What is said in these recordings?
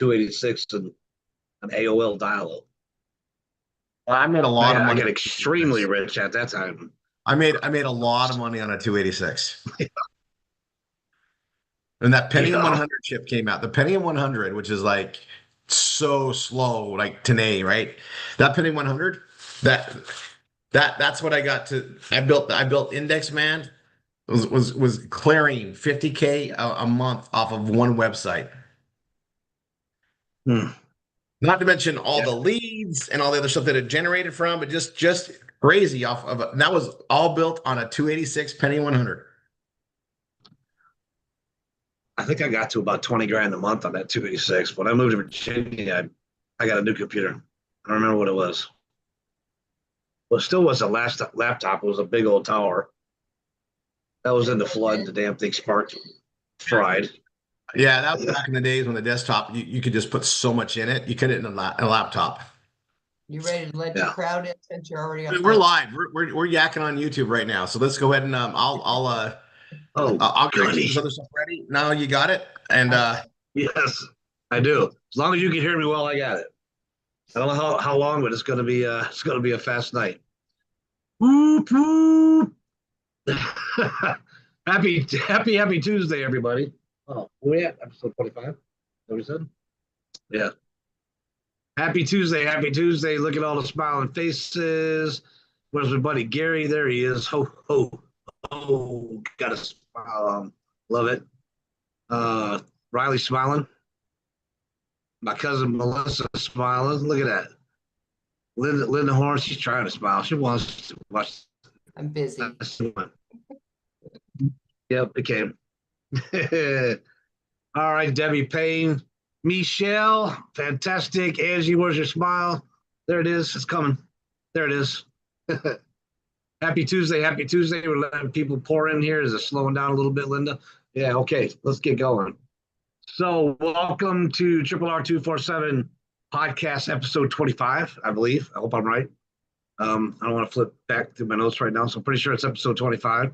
286 and an AOL dial-up. I made a lot of I money. got extremely rich at that time. I made a lot of money on a 286. And that Pentium Yeah. 100 chip came out. The Pentium 100, which is like so slow, like today, right? That Pentium 100, that that's what I got to. I built Index Man was clearing 50K a month off of one website. Hmm. Not to mention all Yeah. the leads and all the other stuff that it generated from, but just crazy off of it. And that was all built on a 286 Pentium 100. I think I got to about 20 grand a month on that 286. When I moved to Virginia, I got a new computer. I don't remember what it was. Well, it still was a last laptop. It was a big old tower. That was in the flood. The damn thing sparked, fried. Yeah, that was back in the days when the desktop you could just put so much in it. You could in a laptop. You ready to let your Yeah. crowd in since you're already on? We're live. We're yakking on YouTube right now. So let's go ahead and Oh, I'll get goody. this other stuff ready. Now you got it. And Yes, I do. As long as you can hear me well, I got it. I don't know how long, but it's gonna be a fast night. Whoop whoop. happy Tuesday, everybody. Oh, where we at? Episode 25? What we said? Yeah. Happy Tuesday, happy Tuesday. Look at all the smiling faces. Where's my buddy Gary? There he is. Ho, ho, ho. Got a smile on. Love it. Riley smiling. My cousin Melissa smiling. Look at that. Linda Horn, she's trying to smile. She wants to watch. I'm busy. Yep, it came. All right, Debbie Payne. Michelle, fantastic. Angie, where's your smile? There it is. It's coming. There it is. Happy Tuesday. Happy Tuesday. We're letting people pour in here. Is it slowing down a little bit, Linda? Yeah, okay. Let's get going. So, welcome to RRR247 podcast episode 25, I believe. I hope I'm right. I don't want to flip back through my notes right now, so I'm pretty sure it's episode 25.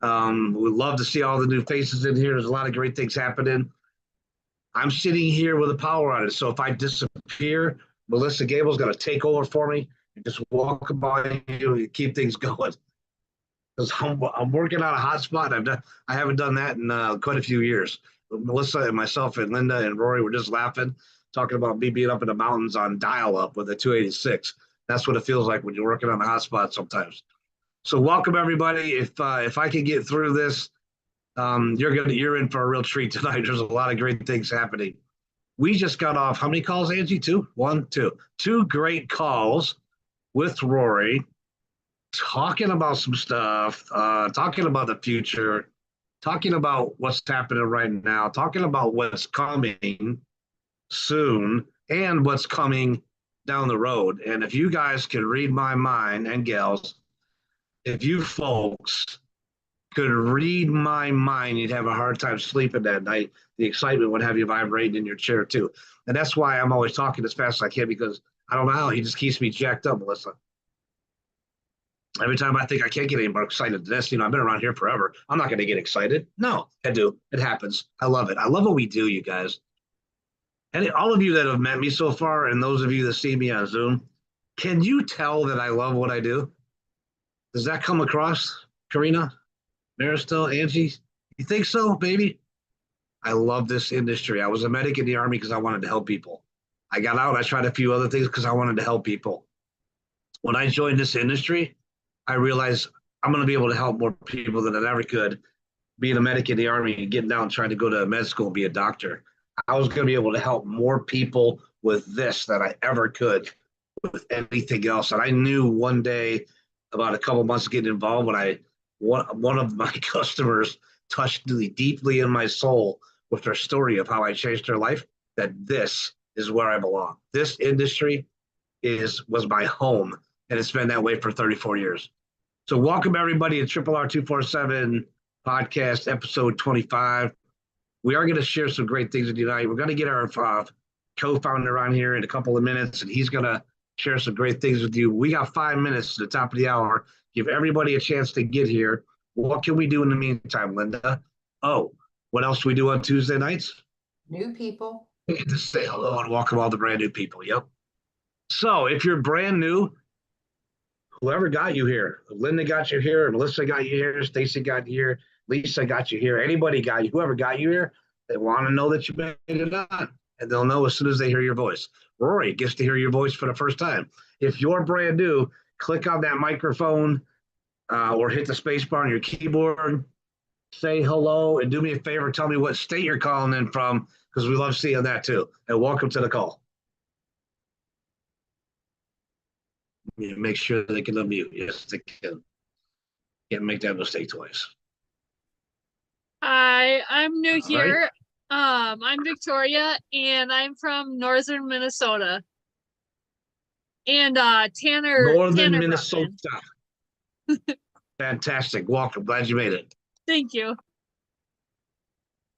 We'd love to see all the new faces in here. There's a lot of great things happening. I'm sitting here with a power on it, so if I disappear, Melissa Gable's going to take over for me and just walk by you and keep things going. Because I'm working on a hotspot. I haven't done that in quite a few years. Melissa and myself and Linda and Rory were just laughing, talking about me being up in the mountains on dial-up with a 286. That's what it feels like when you're working on a hotspot sometimes. So welcome everybody. If I can get through this, you're in for a real treat tonight. There's a lot of great things happening. We just got off how many calls, Angie? Two great calls with Rory, talking about some stuff, talking about the future, talking about what's happening right now, talking about what's coming soon and what's coming down the road. And if you guys can read my mind, and gals, if you folks could read my mind, you'd have a hard time sleeping that night. The excitement would have you vibrating in your chair too. And that's why I'm always talking as fast as I can, because I don't know how, he just keeps me jacked up, Melissa. Every time I think I can't get any more excited than this, I've been around here forever. I'm not going to get excited. No, I do. It happens. I love it. I love what we do, you guys. And all of you that have met me so far, and those of you that see me on Zoom, can you tell that I love what I do? Does that come across, Karina, Maristel, Angie? You think so, baby? I love this industry. I was a medic in the Army because I wanted to help people. I got out. I tried a few other things because I wanted to help people. When I joined this industry, I realized I'm going to be able to help more people than I ever could being a medic in the Army and getting down and trying to go to med school and be a doctor. I was going to be able to help more people with this than I ever could with anything else. And I knew one day, about a couple months of getting involved, when one of my customers touched me deeply in my soul with their story of how I changed their life, that this is where I belong. This industry was my home, and it's been that way for 34 years. So welcome everybody to RRR247 podcast episode 25. We are going to share some great things with you tonight. We're going to get our co-founder on here in a couple of minutes, and he's going to share some great things with you. We got 5 minutes to the top of the hour. Give everybody a chance to get here. What can we do in the meantime, Linda? Oh, what else do we do on Tuesday nights? New people. To say hello and welcome all the brand new people. Yep. So if you're brand new, whoever got you here, Linda got you here, Melissa got you here, Stacy got you here, Lisa got you here, anybody got you, whoever got you here, they want to know that you made it on. And they'll know as soon as they hear your voice. Rory gets to hear your voice for the first time. If you're brand new, click on that microphone or hit the space bar on your keyboard, say hello, and do me a favor, tell me what state you're calling in from, because we love seeing that too. And welcome to the call. Make sure they can unmute. Yes, they can. Can't make that mistake twice. Hi, I'm new All here. I'm Victoria, and I'm from northern Minnesota. And Tanner. Northern Tanner Minnesota. Fantastic. Welcome. Glad you made it. Thank you.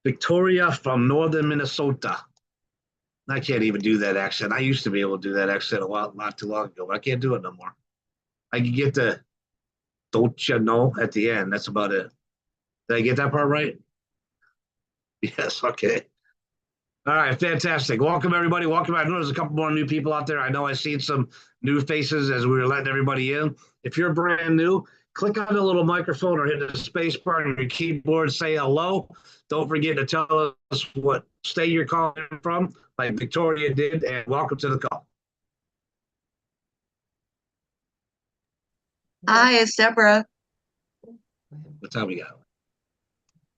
Victoria from northern Minnesota. I can't even do that accent. I used to be able to do that accent not too long ago, but I can't do it no more. I can get the "don't you know" at the end. That's about it. Did I get that part right? Yes. Okay. All right. Fantastic. Welcome, everybody. Welcome. I know there's a couple more new people out there. I know I've seen some new faces as we were letting everybody in. If you're brand new, click on the little microphone or hit the space bar on your keyboard, say hello. Don't forget to tell us what state you're calling from, like Victoria did, and welcome to the call. Hi, it's Deborah. What time we got?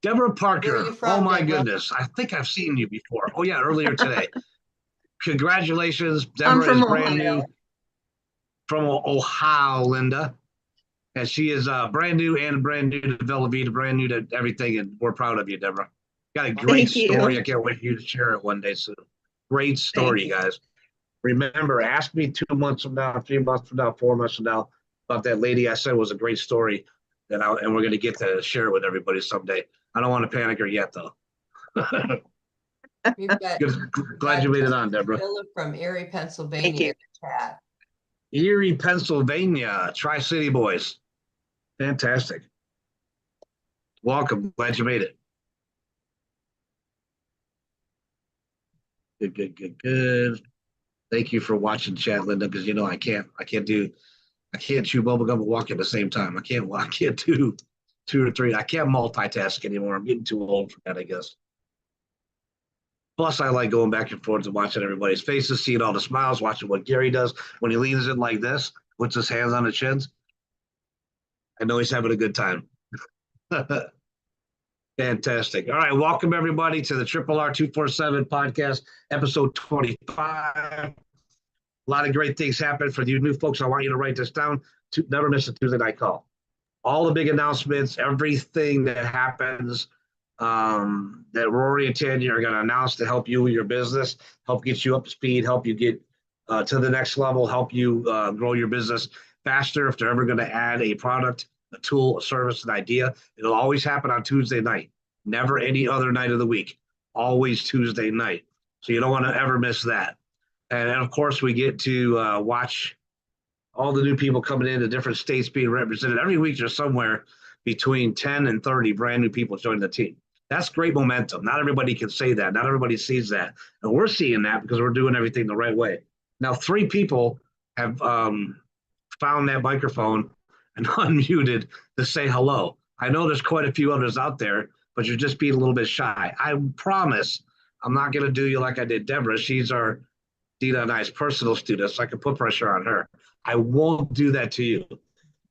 Deborah Parker. Where are you from, Oh, my Deborah? goodness. I think I've seen you before. Oh, yeah, earlier today. Congratulations. I'm Deborah from is brand Ohio. new from Ohio, Linda. And she is brand new to Velveeta, brand new to everything. And we're proud of you, Deborah. Got a great Thank you. story. I can't wait for you to share it one day soon. Great story, guys. Remember, ask me 2 months from now, 3 months from now, 4 months from now about that lady I said was a great story. And we're going to get to share it with everybody someday. I don't want to panic her yet, though. We've got Glad you made it on, Deborah. Philip from Erie, Pennsylvania Thank you. in the chat. Erie, Pennsylvania, Tri-City boys. Fantastic. Welcome. Glad you made it. Good. Thank you for watching chat, Linda, because you know I can't chew bubblegum and walk at the same time. I can't do 2 or 3. I can't multitask anymore. I'm getting too old for that, I guess. Plus, I like going back and forth and watching everybody's faces, seeing all the smiles, watching what Gary does when he leans in like this, puts his hands on his chins. I know he's having a good time. Fantastic. All right. Welcome, everybody, to the RRR247 podcast, episode 25. A lot of great things happen for you new folks. I want you to write this down. Never miss a Tuesday night call. All the big announcements, everything that happens that Rory and Tanya are going to announce to help you with your business, help get you up to speed, help you get to the next level, help you grow your business faster. If they're ever going to add a product, a tool, a service, an idea, it'll always happen on Tuesday night, never any other night of the week, always Tuesday night. So you don't want to ever miss that. And of course, we get to watch all the new people coming into different states being represented. Every week there's somewhere between 10 and 30 brand new people joining the team. That's great momentum. Not everybody can say that. Not everybody sees that. And we're seeing that because we're doing everything the right way. Now, 3 people have found that microphone and unmuted to say hello. I know there's quite a few others out there, but you're just being a little bit shy. I promise I'm not going to do you like I did Deborah. She's our Dina and I's personal student, so I can put pressure on her. I won't do that to you.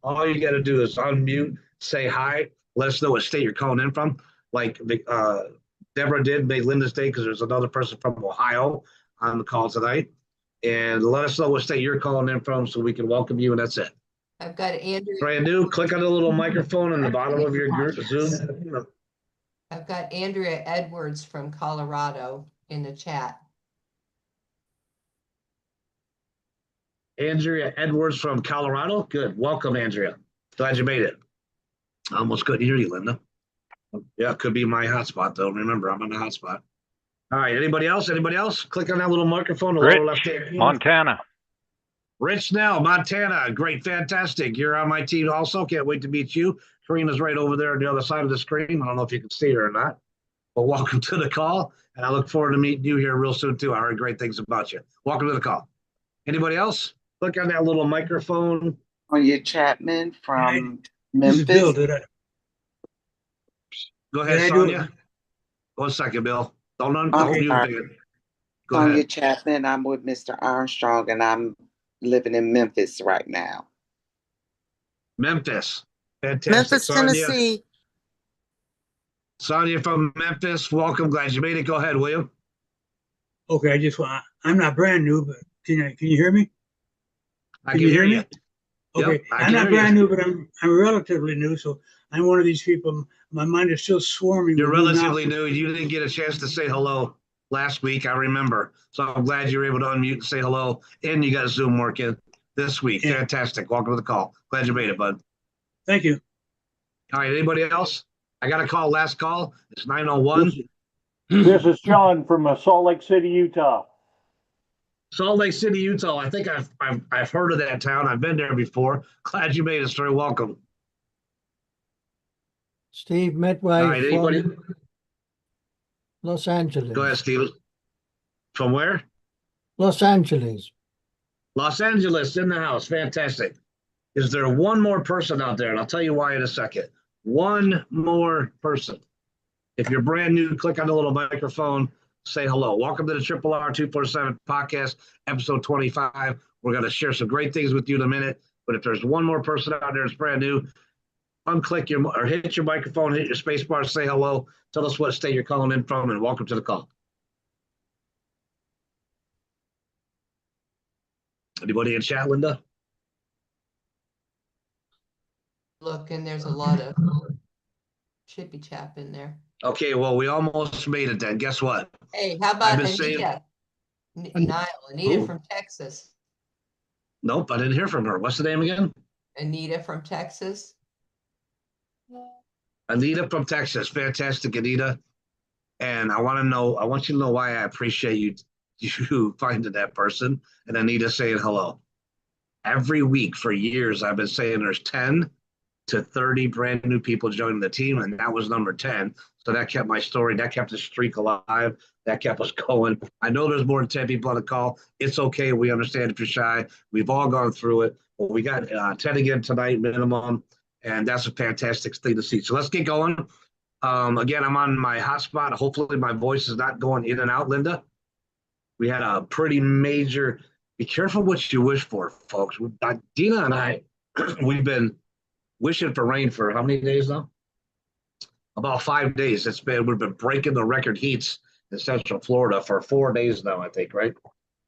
All you got to do is unmute, say hi, let us know what state you're calling in from. Like Deborah did, made Linda's day because there's another person from Ohio on the call tonight. And let us know what state you're calling in from so we can welcome you, and that's it. I've got Andrea. Brand new, click on the little microphone on the bottom of your Zoom. I've got Andrea Edwards from Colorado in the chat. Andrea Edwards from Colorado. Good. Welcome, Andrea. Glad you made it. I almost couldn't hear you, Linda. Yeah, it could be my hotspot, though. Remember, I'm on the hotspot. All right. Anybody else? Click on that little microphone. Rich, left-hand Montana. Rich Snell, Montana. Great. Fantastic. You're on my team also. Can't wait to meet you. Karina's right over there on the other side of the screen. I don't know if you can see her or not. But welcome to the call. And I look forward to meeting you here real soon too. I heard great things about you. Welcome to the call. Anybody else? Look on that little microphone. Sonia Chapman from This is Bill. Memphis. Go ahead, Did I do Sonia. it? 1 second, Bill. Don't Okay. mute it. Go Sonia ahead. Chapman. I'm with Mr. Armstrong, and I'm living in Memphis right now. Memphis. Fantastic. Memphis, Sonia, Tennessee. Sonia from Memphis. Welcome. Glad you made it. Go ahead, William. Okay, I'm not brand new, but can you hear me? I Can can you hear hear you. me? Okay, I I'm can not hear you. brand new, but I'm relatively new, so I'm one of these people. My mind is still swarming. You're with new relatively knowledge. new. You didn't get a chance to say hello last week. I remember. So I'm glad you were able to unmute and say hello. And you got Zoom working this week. Yeah. Fantastic. Welcome to the call. Glad you made it, bud. Thank you. All right. Anybody else? I got a call. Last call. It's 9:01. This is Sean from Salt Lake City, Utah. Salt Lake City, Utah. I think I've heard of that town. I've been there before. Glad you made it, sir. Welcome. Steve All Medway right. Anybody? from Los Angeles. Go ahead, Steve. From where? Los Angeles. Los Angeles in the house. Fantastic. Is there one more person out there? And I'll tell you why in a second. One more person. If you're brand new, click on the little microphone, say hello. Welcome to the RRR247 podcast, episode 25. We're going to share some great things with you in a minute. But if there's one more person out there that's brand new, unclick your or hit your microphone, hit your space bar, say hello. Tell us what state you're calling in from, and welcome to the call. Anybody in chat, Linda? Look, and there's a lot of chippy chap in there. Okay, well, we almost made it then. Guess what? Hey, how I've about been saying- Anita? Niall, Anita Who? from Texas. Nope, I didn't hear from her. What's the name again? Anita from Texas. Anita from Texas. Fantastic, Anita. And I want you to know why I appreciate you finding that person and Anita saying hello. Every week for years, I've been saying there's 10 to 30 brand new people joining the team, and that was number 10. So that kept my story, that kept the streak alive, that kept us going. I know there's more than 10 people on the call. It's okay. We understand if you're shy. We've all gone through it. But we got 10 again tonight minimum, and that's a fantastic thing to see. So let's get going. Again, I'm on my hotspot. Hopefully my voice is not going in and out, Linda. We had a pretty major, be careful what you wish for, folks. Dina and I, we've been wishing for rain for how many days now? About 5 days. We've been breaking the record heats in Central Florida for 4 days now, I think, right?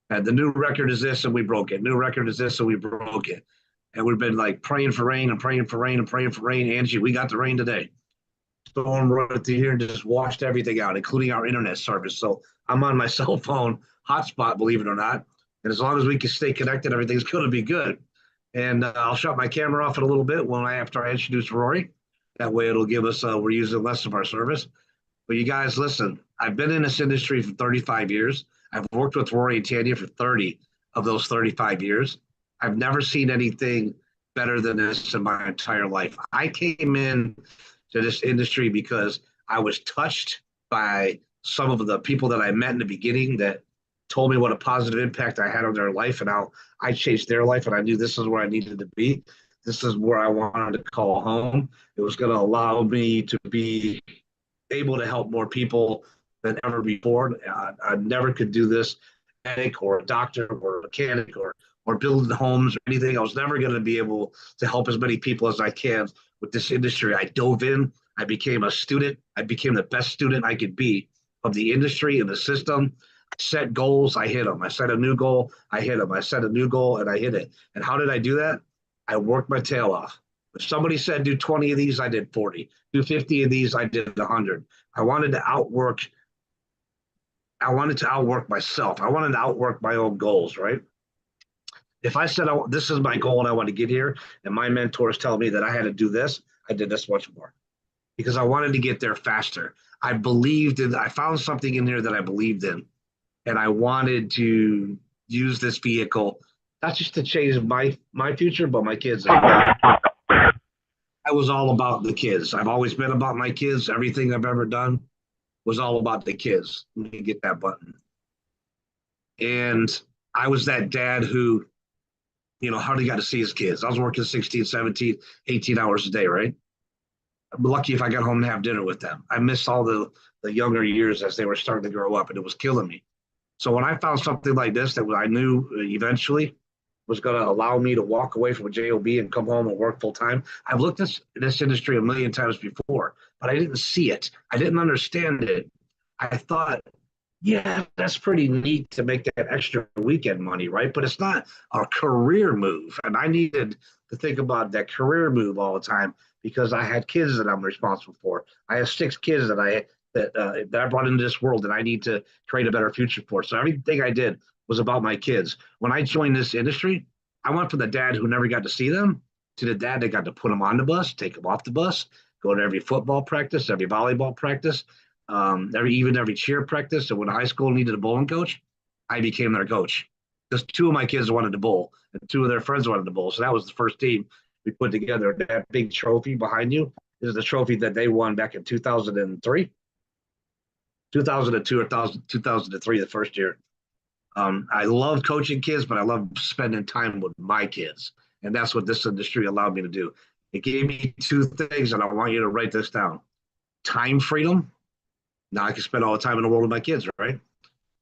And the new record is this, and we broke it. New record is this, and we broke it. And we've been like praying for rain and praying for rain and praying for rain. Angie, we got the rain today. Storm right through here and just washed everything out, including our internet service. So I'm on my cell phone hotspot, believe it or not. And as long as we can stay connected, everything's going to be good. And I'll shut my camera off in a little bit after I introduce Rory. That way it'll give us, we're using less of our service. But you guys, listen, I've been in this industry for 35 years. I've worked with Rory and Tanya for 30 of those 35 years. I've never seen anything better than this in my entire life. I came in to this industry because I was touched by some of the people that I met in the beginning that told me what a positive impact I had on their life and how I changed their life, and I knew this is where I needed to be. This is where I wanted to call home. It was going to allow me to be able to help more people than ever before. I never could do this or a doctor or a mechanic or building homes or anything. I was never going to be able to help as many people as I can with this industry. I dove in. I became a student. I became the best student I could be of the industry and the system. I set goals. I hit them. I set a new goal. I hit them. I set a new goal and I hit it. And how did I do that? I worked my tail off. If somebody said do 20 of these, I did 40. Do 50 of these, I did 100. I wanted to outwork myself. I wanted to outwork my own goals, right? If I said, this is my goal and I want to get here, and my mentors tell me that I had to do this, I did this much more because I wanted to get there faster. I found something in there that I believed in, and I wanted to use this vehicle, not just to change my future, but my kids. I was all about the kids. I've always been about my kids, everything I've ever done. was all about the kids. Let me get that button. And I was that dad who, hardly got to see his kids. I was working 16, 17, 18 hours a day, right? I'm lucky if I got home and have dinner with them. I missed all the younger years as they were starting to grow up, and it was killing me. So when I found something like this that I knew eventually was going to allow me to walk away from a job and come home and work full time, I've looked at this industry a million times before, but I didn't see it. I didn't understand it. I thought, yeah, that's pretty neat to make that extra weekend money, right? But it's not a career move. And I needed to think about that career move all the time because I had kids that I'm responsible for. I have 6 kids that I brought into this world that I need to create a better future for. So everything I did was about my kids. When I joined this industry, I went from the dad who never got to see them to the dad that got to put them on the bus, take them off the bus, go to every football practice, every volleyball practice, every cheer practice. And when high school needed a bowling coach, I became their coach. Because 2 of my kids wanted to bowl, and 2 of their friends wanted to bowl. So that was the first team we put together. That big trophy behind you is the trophy that they won back in 2003, 2002 or 2003, the first year. I love coaching kids, but I love spending time with my kids. And that's what this industry allowed me to do. It gave me 2 things, and I want you to write this down. Time freedom. Now I can spend all the time in the world with my kids, right?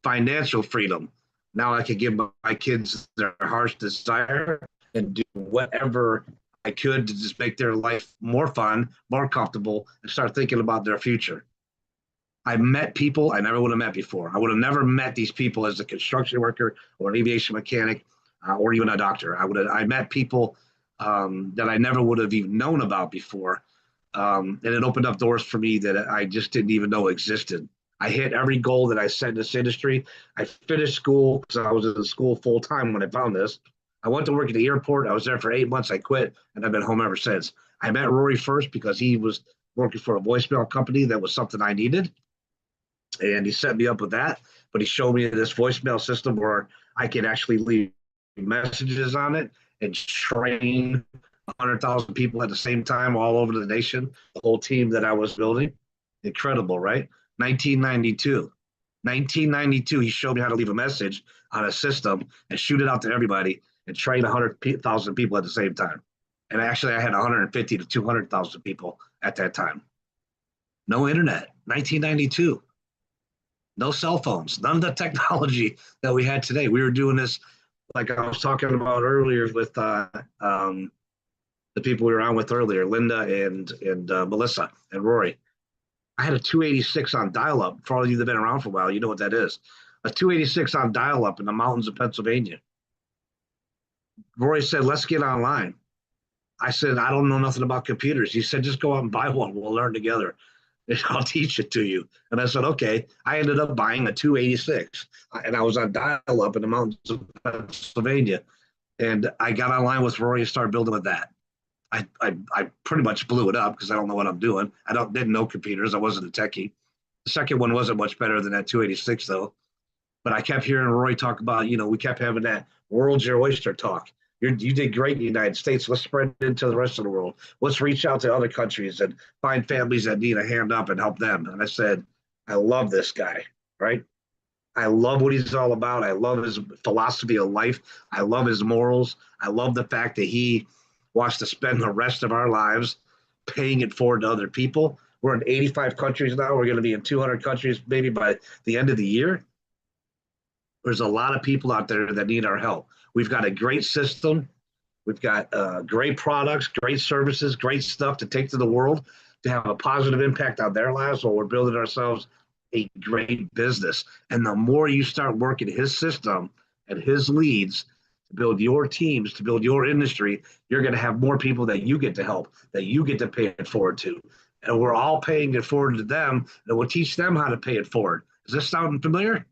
Financial freedom. Now I can give my kids their heart's desire and do whatever I could to just make their life more fun, more comfortable, and start thinking about their future. I met people I never would have met before. I would have never met these people as a construction worker or an aviation mechanic or even a doctor. I met people that I never would have even known about before. And it opened up doors for me that I just didn't even know existed. I hit every goal that I set in this industry. I finished school because I was in school full time when I found this. I went to work at the airport. I was there for 8 months. I quit, and I've been home ever since. I met Rory first because he was working for a voicemail company that was something I needed. And he set me up with that, but he showed me this voicemail system where I could actually leave messages on it and train 100,000 people at the same time all over the nation, the whole team that I was building. Incredible, right? 1992, he showed me how to leave a message on a system and shoot it out to everybody and train 100,000 people at the same time. And actually, I had 150 to 200,000 people at that time. No internet, 1992. No cell phones, none of the technology that we had today. We were doing this, like I was talking about earlier with the people we were on with earlier, Linda and Melissa and Rory. I had a 286 on dial-up. For all of you that have been around for a while, you know what that is. A 286 on dial-up in the mountains of Pennsylvania. Rory said, let's get online. I said, I don't know nothing about computers. He said, just go out and buy one. We'll learn together. I'll teach it to you. And I said, okay. I ended up buying a 286, and I was on dial-up in the mountains of Pennsylvania. And I got online with Rory and started building with that. I pretty much blew it up because I don't know what I'm doing. Didn't know computers. I wasn't a techie. The second one wasn't much better than that 286 though. But I kept hearing Rory talk about, we kept having that world's your oyster talk. You did great in the United States. Let's spread it into the rest of the world. Let's reach out to other countries and find families that need a hand up and help them. And I said, I love this guy, right? I love what he's all about. I love his philosophy of life. I love his morals. I love the fact that he wants to spend the rest of our lives paying it forward to other people. We're in 85 countries now. We're going to be in 200 countries maybe by the end of the year. There's a lot of people out there that need our help. We've got a great system. We've got great products, great services, great stuff to take to the world to have a positive impact on their lives while we're building ourselves a great business. And the more you start working his system and his leads to build your teams, to build your industry, you're going to have more people that you get to help, that you get to pay it forward to. And we're all paying it forward to them, and we'll teach them how to pay it forward. Is this sounding familiar?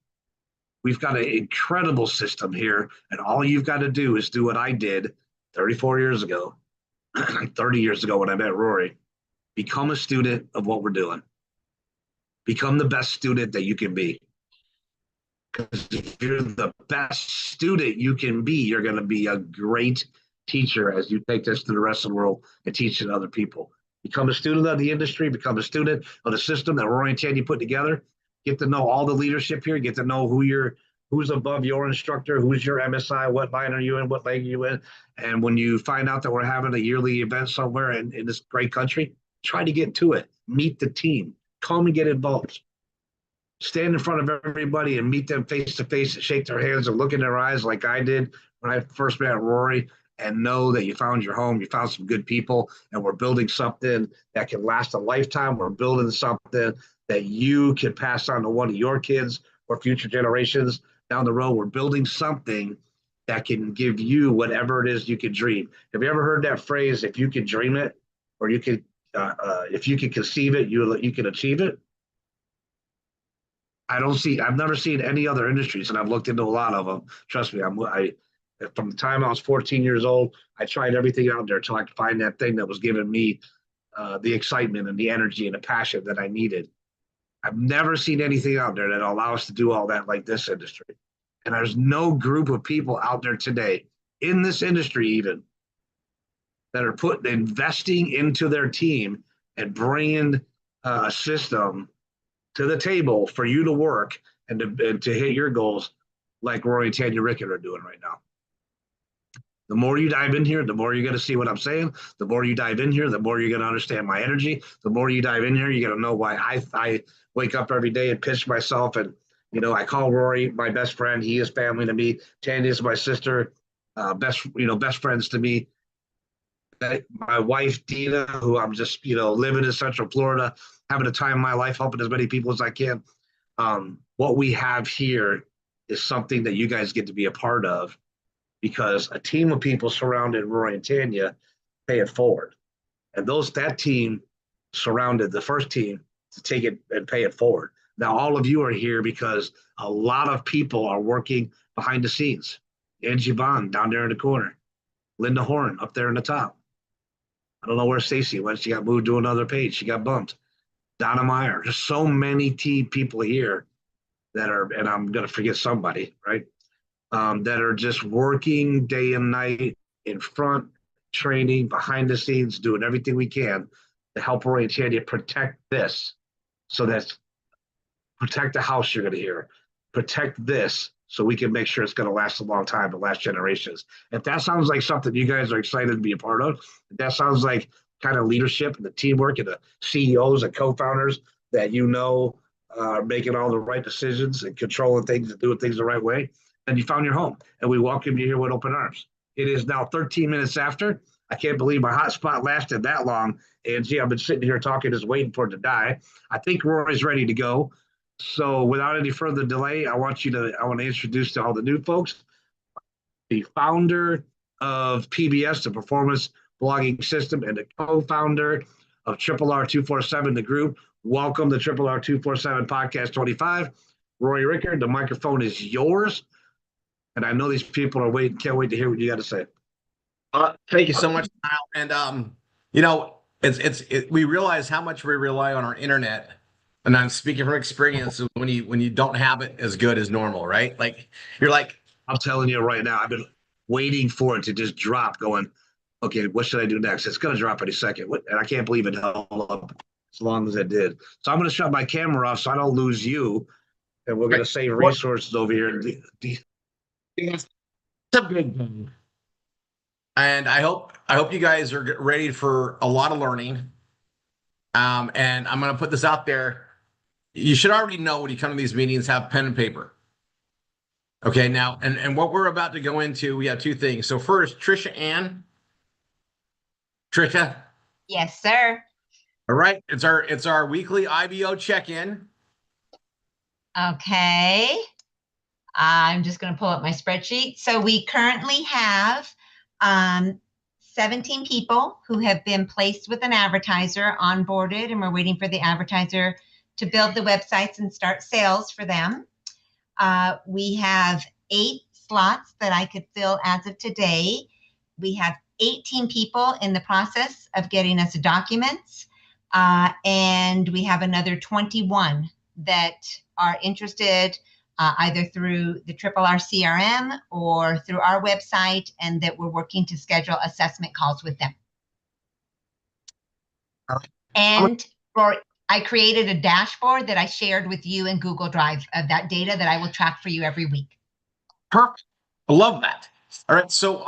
We've got an incredible system here, and all you've got to do is do what I did 34 years ago, 30 years ago when I met Rory. Become a student of what we're doing. Become the best student that you can be. Because if you're the best student you can be, you're going to be a great teacher as you take this to the rest of the world and teach it to other people. Become a student of the industry, become a student of the system that Roy and Tandy put together. Get to know all the leadership here, get to know who's above your instructor, who's your MSI, what line are you in, what leg are you in. And when you find out that we're having a yearly event somewhere in this great country, try to get to it. Meet the team. Come and get involved. Stand in front of everybody and meet them face to face, shake their hands and look in their eyes like I did when I first met Rory, and know that you found your home, you found some good people, and we're building something that can last a lifetime. We're building something that you can pass on to one of your kids or future generations down the road. We're building something that can give you whatever it is you can dream. Have you ever heard that phrase, if you can dream it, or you can, if you can conceive it, you can achieve it? I've never seen any other industries, and I've looked into a lot of them. Trust me, from the time I was 14 years old, I tried everything out there until I could find that thing that was giving me the excitement and the energy and the passion that I needed. I've never seen anything out there that allows us to do all that like this industry. And there's no group of people out there today in this industry even that are investing into their team and bringing a system to the table for you to work and to hit your goals like Rory and Tanya Rickett are doing right now. The more you dive in here, the more you're going to see what I'm saying. The more you dive in here, the more you're going to understand my energy. The more you dive in here, you're going to know why I wake up every day and pitch myself. And, I call Rory my best friend. He is family to me. Tanya is my sister, best friends to me. My wife, Dina, who I'm just, living in Central Florida, having a time in my life, helping as many people as I can. What we have here is something that you guys get to be a part of, because a team of people surrounded Roy and Tanya pay it forward. And that team surrounded the first team to take it and pay it forward. Now, all of you are here because a lot of people are working behind the scenes. Angie Bond down there in the corner. Linda Horn up there in the top. I don't know where Stacy went. She got moved to another page. She got bumped. Donna Meyer. There's so many people here that are, and I'm going to forget somebody, right? That are just working day and night in front, training, behind the scenes, doing everything we can to help Roy and Tanya protect this. So that's protect the house you're going to hear. Protect this so we can make sure it's going to last a long time, the last generations. If that sounds like something you guys are excited to be a part of, if that sounds like kind of leadership and the teamwork and the CEOs and co-founders that are making all the right decisions and controlling things and doing things the right way, and you found your home, and we welcome you here with open arms. It is now 13 minutes after. I can't believe my hotspot lasted that long. Angie, I've been sitting here talking, just waiting for it to die. I think Rory's ready to go. So without any further delay, I want to introduce to all the new folks, the founder of PBS, the Performance Blogging System, and the co-founder of RRR247, the group. Welcome to RRR247 Podcast 25. Roy Rickert, the microphone is yours. And I know these people are waiting, can't wait to hear what you got to say. Thank you so much, Kyle. And we realize how much we rely on our internet. And I'm speaking from experience when you don't have it as good as normal, right? Like I'm telling you right now, I've been waiting for it to just drop, going, okay, what should I do next? It's going to drop any second. And I can't believe it held up as long as it did. So I'm going to shut my camera off so I don't lose you. And we're going to save resources over here. It's a big thing. And I hope you guys are ready for a lot of learning. And I'm going to put this out there. You should already know when you come to these meetings, have pen and paper. Okay, now, and what we're about to go into, we have two things. So first, Trisha. Yes, sir. All right, it's our weekly IBO check-in. Okay. I'm just going to pull up my spreadsheet. So we currently have 17 people who have been placed with an advertiser, onboarded, and we're waiting for the advertiser to build the websites and start sales for them. We have 8 slots that I could fill as of today. We have 18 people in the process of getting us documents, and we have another 21 that are interested either through the RRR CRM or through our website, and that we're working to schedule assessment calls with them. All And I created a dashboard that I shared with you in Google Drive of that data that I will track for you every week. Perfect. I love that. All right. So,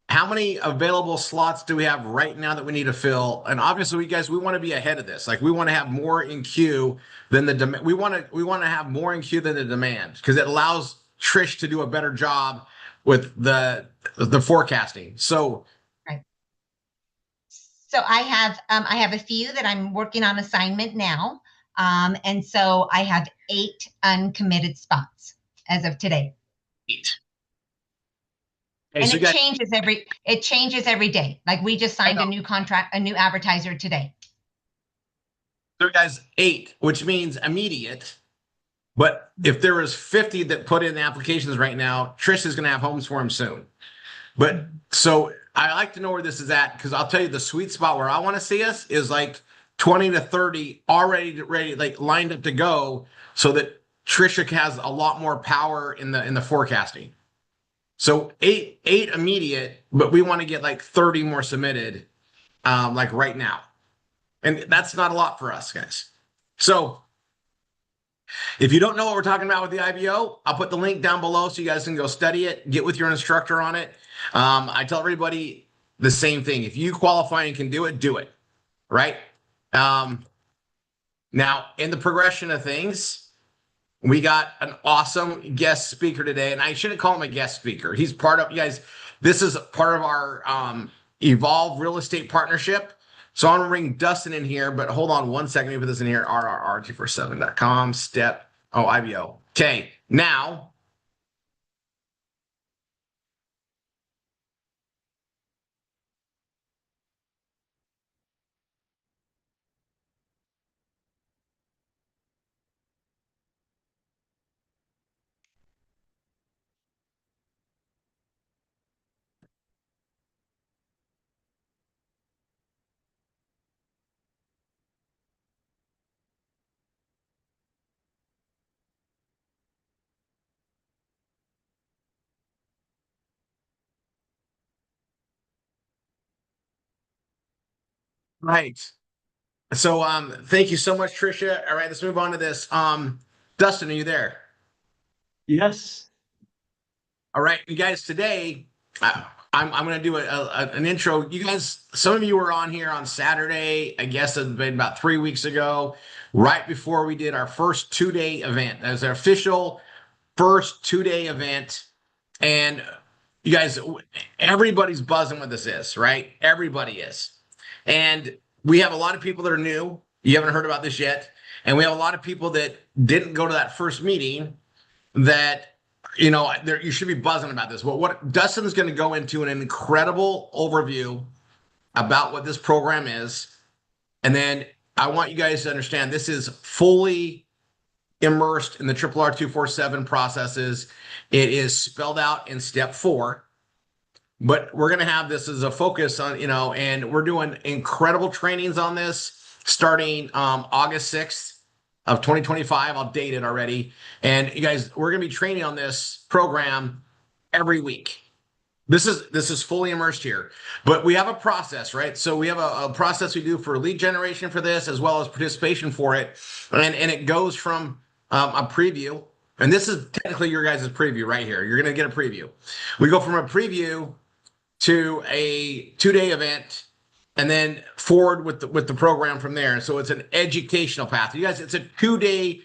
how many available slots do we have right now that we need to fill? And obviously, we want to be ahead of this. Like, we want to have more in queue than the demand. We want to have more in queue than the demand because it allows Trish to do a better job with the forecasting. So, Right. So I have a few that I'm working on assignment now. And so I have 8 uncommitted spots as of today. 8. Okay, And so it changes every day. Like we just signed a new contract, a new advertiser today. so guys, 8, which means immediate. But if there was 50 that put in applications right now, Trish is going to have homes for them soon. But so I like to know where this is at because I'll tell you the sweet spot where I want to see us is like 20 to 30 already ready, like lined up to go, so that Trisha has a lot more power in the forecasting. So eight immediate, but we want to get like 30 more submitted, like right now, and that's not a lot for us, guys. So if you don't know what we're talking about with the IBO, I'll put the link down below so you guys can go study it, get with your instructor on it. I tell everybody the same thing. If you qualify and can do it, right? Now, in the progression of things, we got an awesome guest speaker today, and I shouldn't call him a guest speaker. He's part of, you guys, this is part of our Evolve Real Estate Partnership. So I'm going to bring Dustin in here, but hold on one second. Let me put this in here, RRR247.com, IBO. Okay, now, right. So thank you so much, Trisha. All right, let's move on to this. Dustin, are you there? Yes. All right, you guys, today I'm going to do an intro. You guys, some of you were on here on Saturday. I guess it's been about 3 weeks ago, right before we did our first 2-day event. That was our official first 2-day event. And you guys, everybody's buzzing what this is, right? Everybody is. And we have a lot of people that are new. You haven't heard about this yet. And we have a lot of people that didn't go to that first meeting that, you should be buzzing about this. Well, what Dustin's going to go into an incredible overview about what this program is. And then I want you guys to understand this is fully immersed in the RRR247 processes. It is spelled out in step 4. But we're going to have this as a focus on, and we're doing incredible trainings on this starting August 6th of 2025. I'll date it already. And you guys, we're going to be training on this program every week. This is fully immersed here, but we have a process, right? So we have a process we do for lead generation for this, as well as participation for it. And it goes from a preview, and this is technically your guys' preview right here. You're going to get a preview. We go from a preview to a 2-day event, and then forward with the program from there. So it's an educational path. You guys, it's a 2-day,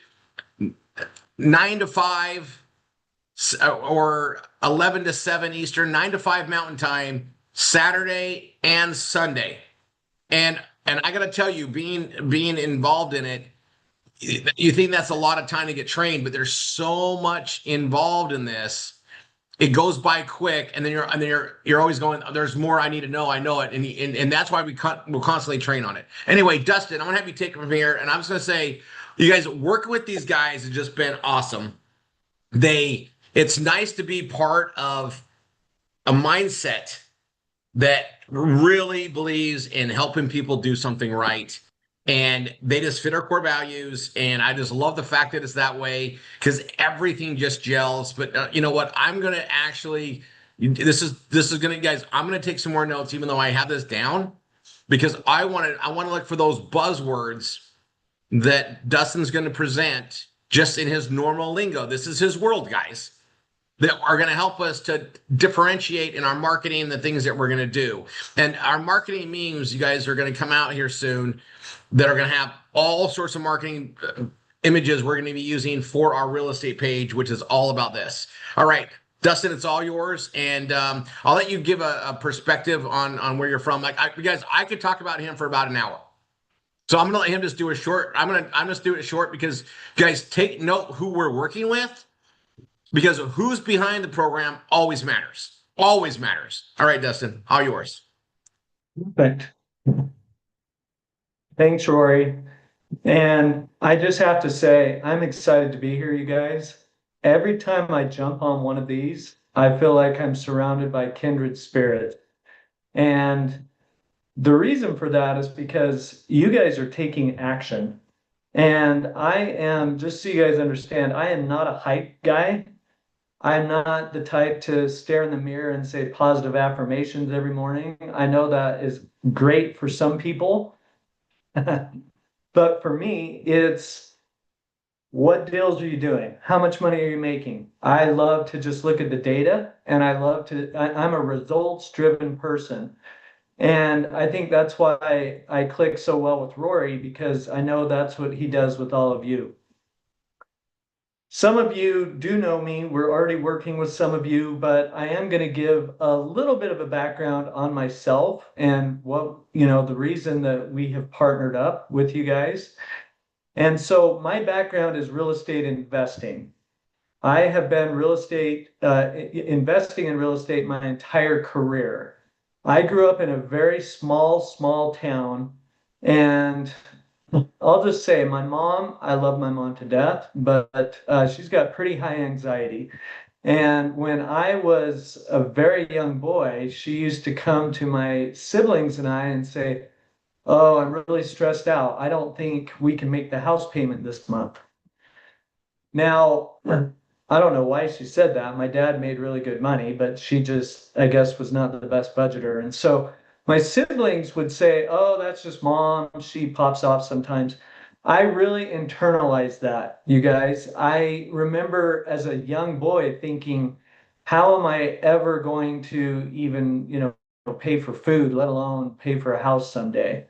9 to 5 or 11 to 7 Eastern, 9 to 5 Mountain Time, Saturday and Sunday. And I got to tell you, being involved in it, you think that's a lot of time to get trained, but there's so much involved in this. It goes by quick, and then you're always going, there's more I need to know. I know it, and that's why we'll constantly train on it. Anyway, Dustin, I'm gonna have you take it from here, and I'm just gonna say, you guys working with these guys has just been awesome. It's nice to be part of a mindset that really believes in helping people do something right. And they just fit our core values. And I just love the fact that it's that way because everything just gels. But you know what? I'm going to actually, this is going to, guys, I'm going to take some more notes, even though I have this down. because I want to look for those buzzwords that Dustin's going to present just in his normal lingo. This is his world, guys, that are going to help us to differentiate in our marketing the things that we're going to do. And our marketing memes, you guys, are going to come out here soon that are going to have all sorts of marketing images we're going to be using for our real estate page, which is all about this. All right, Dustin, it's all yours, and I'll let you give a perspective on where you're from. Like, guys, I could talk about him for about an hour, so I'm gonna let him just do a short. I'm just do it short because, guys, take note who we're working with, because who's behind the program always matters. Always matters. All right, Dustin, all yours. Perfect. Thanks, Rory. And I just have to say, I'm excited to be here, you guys. Every time I jump on one of these, I feel like I'm surrounded by kindred spirit. And the reason for that is because you guys are taking action. And I am, just so you guys understand, I am not a hype guy. I'm not the type to stare in the mirror and say positive affirmations every morning. I know that is great for some people. But for me, it's what deals are you doing? How much money are you making? I love to just look at the data, and I'm a results driven person. And I think that's why I click so well with Rory, because I know that's what he does with all of you. Some of you do know me. We're already working with some of you, but I am going to give a little bit of a background on myself and the reason that we have partnered up with you guys. And so my background is real estate investing. I have been investing in real estate my entire career. I grew up in a very small town, and I'll just say I love my mom to death, but she's got pretty high anxiety. And when I was a very young boy, she used to come to my siblings and I and say, "Oh, I'm really stressed out. I don't think we can make the house payment this month." Now, I don't know why she said that. My dad made really good money, but she just, I guess, was not the best budgeter. And so my siblings would say, "Oh, that's just mom. She pops off sometimes." I really internalized that, you guys. I remember as a young boy thinking, how am I ever going to even, pay for food, let alone pay for a house someday?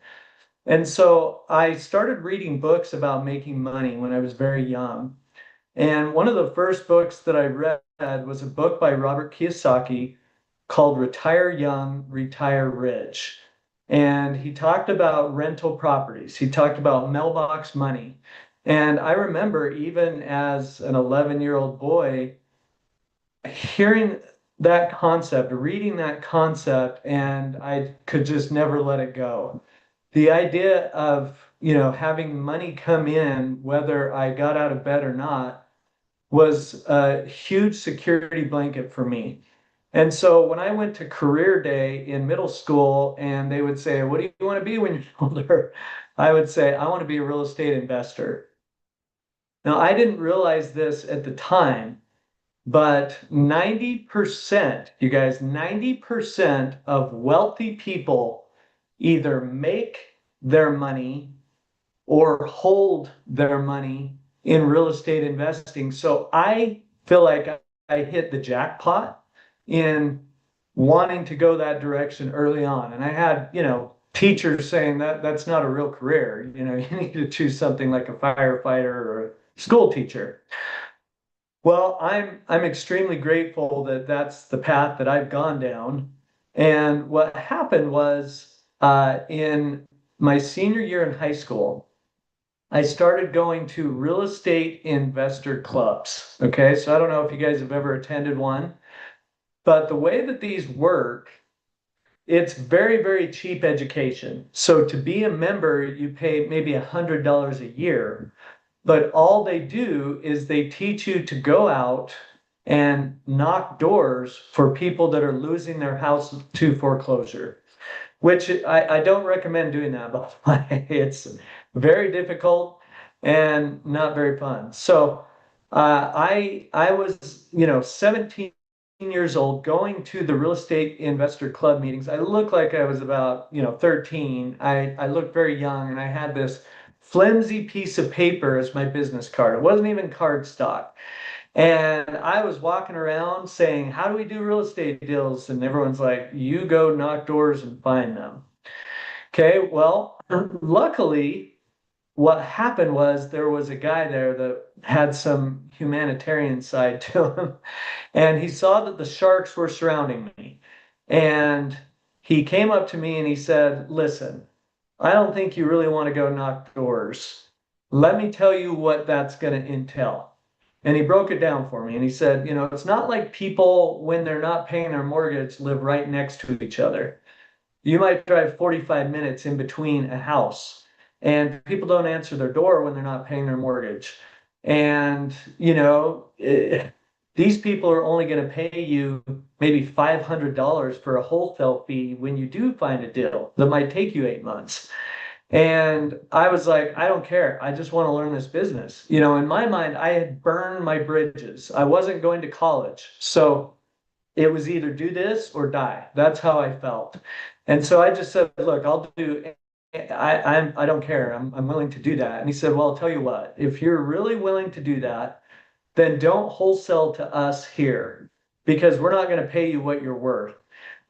And so I started reading books about making money when I was very young. And one of the first books that I read was a book by Robert Kiyosaki called Retire Young, Retire Rich. And he talked about rental properties. He talked about mailbox money. And I remember, even as an 11-year-old boy, hearing that concept, reading that concept, and I could just never let it go. The idea of, having money come in, whether I got out of bed or not, was a huge security blanket for me. And so when I went to career day in middle school and they would say, "What do you want to be when you're older?" I would say, "I want to be a real estate investor." Now, I didn't realize this at the time, but 90%, you guys, 90% of wealthy people either make their money or hold their money in real estate investing. So I feel like I hit the jackpot in wanting to go that direction early on. And I had, teachers saying that that's not a real career. You need to choose something like a firefighter or a school teacher. Well, I'm extremely grateful that that's the path that I've gone down. And what happened was in my senior year in high school, I started going to real estate investor clubs. Okay, so I don't know if you guys have ever attended one, but the way that these work, it's very, very cheap education. So to be a member, you pay maybe $100 a year, but all they do is they teach you to go out and knock doors for people that are losing their house to foreclosure, which I don't recommend doing that, by the way. It's very difficult and not very fun. So I was, 17 years old, going to the real estate investor club meetings. I looked like I was about, 13. I looked very young, and I had this flimsy piece of paper as my business card. It wasn't even cardstock. And I was walking around saying, how do we do real estate deals? And everyone's like, you go knock doors and find them. Okay, well, luckily, what happened was there was a guy there that had some humanitarian side to him. And he saw that the sharks were surrounding me. And he came up to me and he said, listen, I don't think you really want to go knock doors. Let me tell you what that's going to entail. And he broke it down for me. And he said, it's not like people, when they're not paying their mortgage, live right next to each other. You might drive 45 minutes in between a house, and people don't answer their door when they're not paying their mortgage. And, these people are only going to pay you maybe $500 for a wholesale fee when you do find a deal that might take you 8 months. And I was like, I don't care. I just want to learn this business. In my mind, I had burned my bridges. I wasn't going to college. So it was either do this or die. That's how I felt. And so I just said, look, I don't care. I'm willing to do that. And he said, well, I'll tell you what, if you're really willing to do that, then don't wholesale to us here, because we're not going to pay you what you're worth.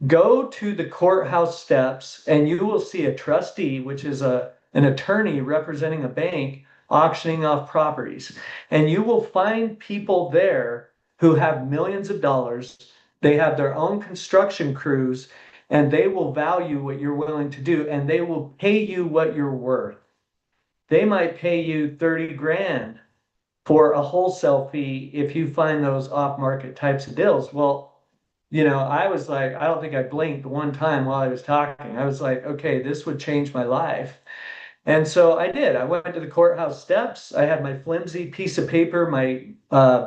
Go to the courthouse steps and you will see a trustee, which is an attorney representing a bank, auctioning off properties. And you will find people there who have millions of dollars. They have their own construction crews, and they will value what you're willing to do, and they will pay you what you're worth. They might pay you 30 grand for a wholesale fee if you find those off-market types of deals. Well, I was like, I don't think I blinked one time while I was talking. I was like, okay, this would change my life. And so I did. I went to the courthouse steps. I had my flimsy piece of paper, my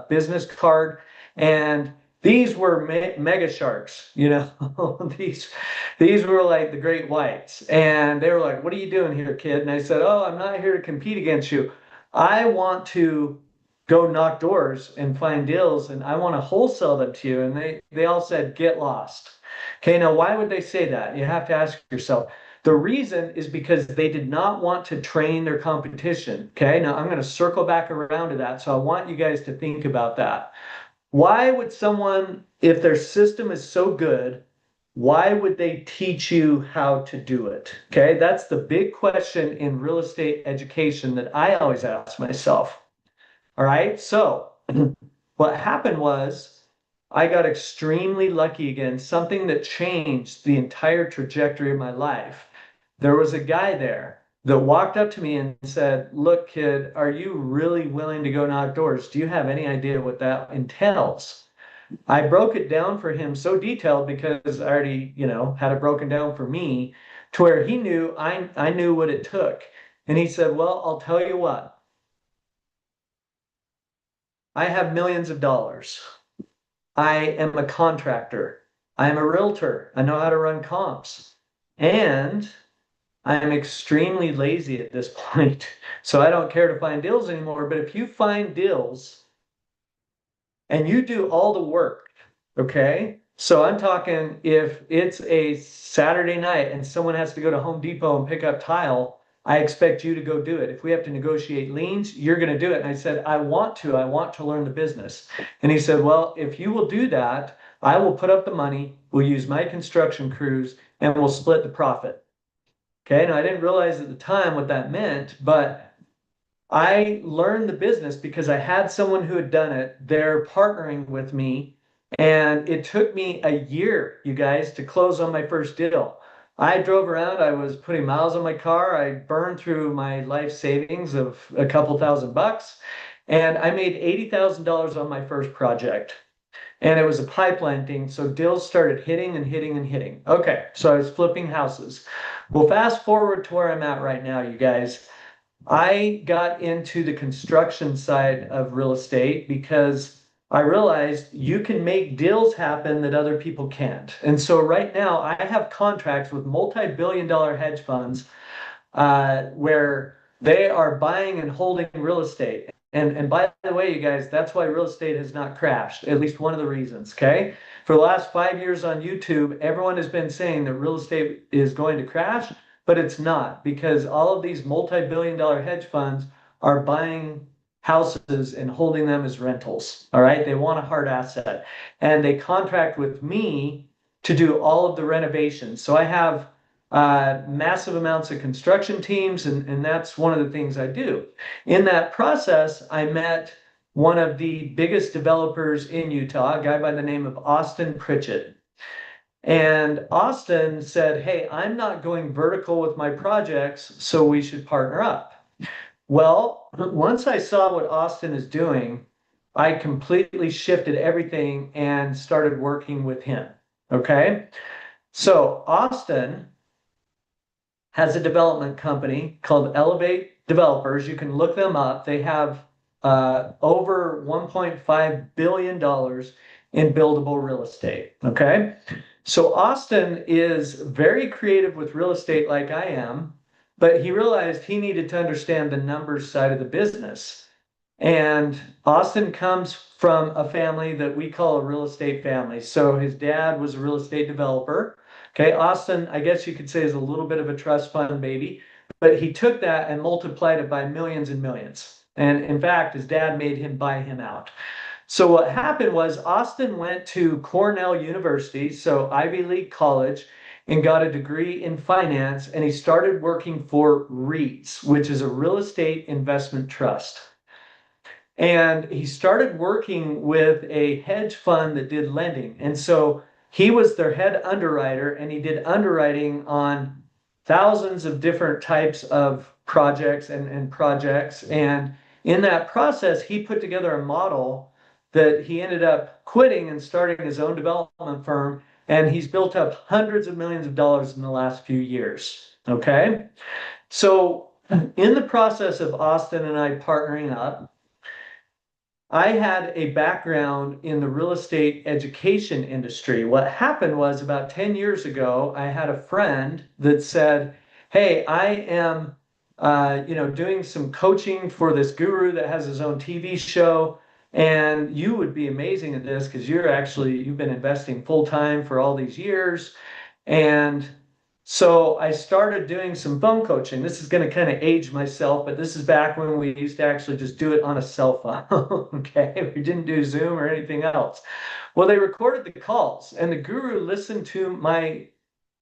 business card, and these were mega sharks. These were like the great whites. And they were like, what are you doing here, kid? And I said, oh, I'm not here to compete against you. I want to go knock doors and find deals, and I want to wholesale them to you. And they all said, get lost. Okay, now why would they say that? You have to ask yourself. The reason is because they did not want to train their competition. Okay, now I'm going to circle back around to that. So I want you guys to think about that. Why would someone, if their system is so good, why would they teach you how to do it? Okay, that's the big question in real estate education that I always ask myself. All right, so what happened was I got extremely lucky again, something that changed the entire trajectory of my life. There was a guy there that walked up to me and said, look, kid, are you really willing to go knock doors? Do you have any idea what that entails? I broke it down for him so detailed because I already, had it broken down for me to where he knew I knew what it took. And he said, well, I'll tell you what. I have millions of dollars. I am a contractor. I am a realtor. I know how to run comps. And I'm extremely lazy at this point. So I don't care to find deals anymore. But if you find deals and you do all the work, okay? So I'm talking if it's a Saturday night and someone has to go to Home Depot and pick up tile, I expect you to go do it. If we have to negotiate liens, you're going to do it. And I said, I want to learn the business. And he said, well, if you will do that, I will put up the money, we'll use my construction crews, and we'll split the profit. Okay, now I didn't realize at the time what that meant, but I learned the business because I had someone who had done it. They're partnering with me, and it took me a year, you guys, to close on my first deal. I drove around, I was putting miles on my car, I burned through my life savings of a couple $1,000, and I made $80,000 on my first project. And it was a pipeline thing, so deals started hitting and hitting and hitting. Okay, so I was flipping houses. Well, fast forward to where I'm at right now, you guys. I got into the construction side of real estate because I realized you can make deals happen that other people can't. And so right now I have contracts with multi-billion-dollar hedge funds where they are buying and holding real estate. And by the way, you guys, that's why real estate has not crashed, at least one of the reasons, okay? For the last 5 years on YouTube, everyone has been saying that real estate is going to crash, but it's not, because all of these multi-billion-dollar hedge funds are buying houses and holding them as rentals, all right? They want a hard asset, and they contract with me to do all of the renovations. So I have massive amounts of construction teams, and that's one of the things I do. In that process, I met one of the biggest developers in Utah, a guy by the name of Austin Pritchett. And Austin said, hey, I'm not going vertical with my projects, so we should partner up. Well, once I saw what Austin is doing, I completely shifted everything and started working with him. Okay. So Austin has a development company called Elevate Developers. You can look them up. They have over $1.5 billion in buildable real estate. Okay. So Austin is very creative with real estate like I am, but he realized he needed to understand the numbers side of the business. And Austin comes from a family that we call a real estate family. So his dad was a real estate developer. Okay, Austin, I guess you could say, is a little bit of a trust fund baby, but he took that and multiplied it by millions and millions. And in fact, his dad made him buy him out. So what happened was Austin went to Cornell University, so Ivy League college, and got a degree in finance, and he started working for REITs, which is a real estate investment trust. And he started working with a hedge fund that did lending. And so he was their head underwriter, and he did underwriting on thousands of different types of projects and projects. And in that process, he put together a model that he ended up quitting and starting his own development firm. And he's built up hundreds of millions of dollars in the last few years. Okay. So in the process of Austin and I partnering up, I had a background in the real estate education industry. What happened was about 10 years ago, I had a friend that said, hey, I am doing some coaching for this guru that has his own TV show. And you would be amazing at this because you've been investing full time for all these years. And so I started doing some phone coaching. This is going to kind of age myself, but this is back when we used to actually just do it on a cell phone. Okay. We didn't do Zoom or anything else. Well, they recorded the calls and the guru listened to my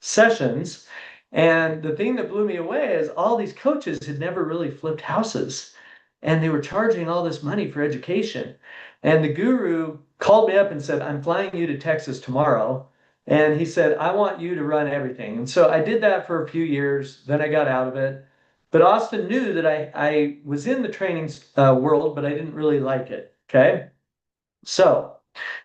sessions. And the thing that blew me away is all these coaches had never really flipped houses and they were charging all this money for education. And the guru called me up and said, I'm flying you to Texas tomorrow. And he said, I want you to run everything. And so I did that for a few years. Then I got out of it. But Austin knew that I was in the training world, but I didn't really like it. Okay. So,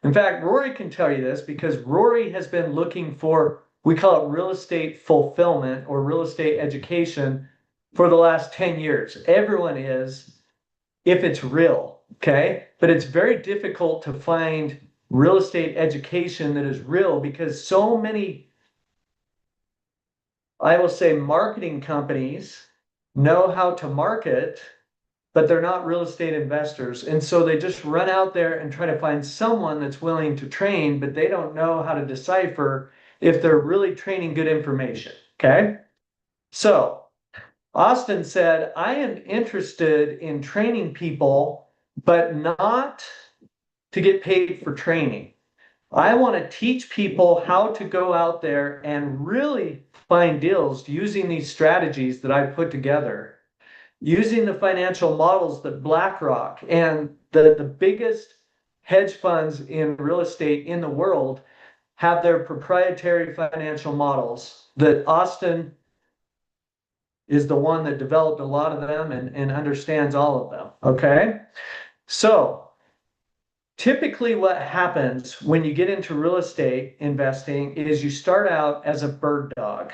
in fact, Rory can tell you this because Rory has been looking for, we call it real estate fulfillment or real estate education for the last 10 years. Everyone is, if it's real. Okay. But it's very difficult to find real estate education that is real because so many, I will say, marketing companies know how to market, but they're not real estate investors. And so they just run out there and try to find someone that's willing to train, but they don't know how to decipher if they're really training good information. Okay. So Austin said, I am interested in training people, but not to get paid for training. I want to teach people how to go out there and really find deals using these strategies that I put together, using the financial models that BlackRock and the biggest hedge funds in real estate in the world have their proprietary financial models that Austin is the one that developed a lot of them and understands all of them. Okay. So typically what happens when you get into real estate investing is you start out as a bird dog.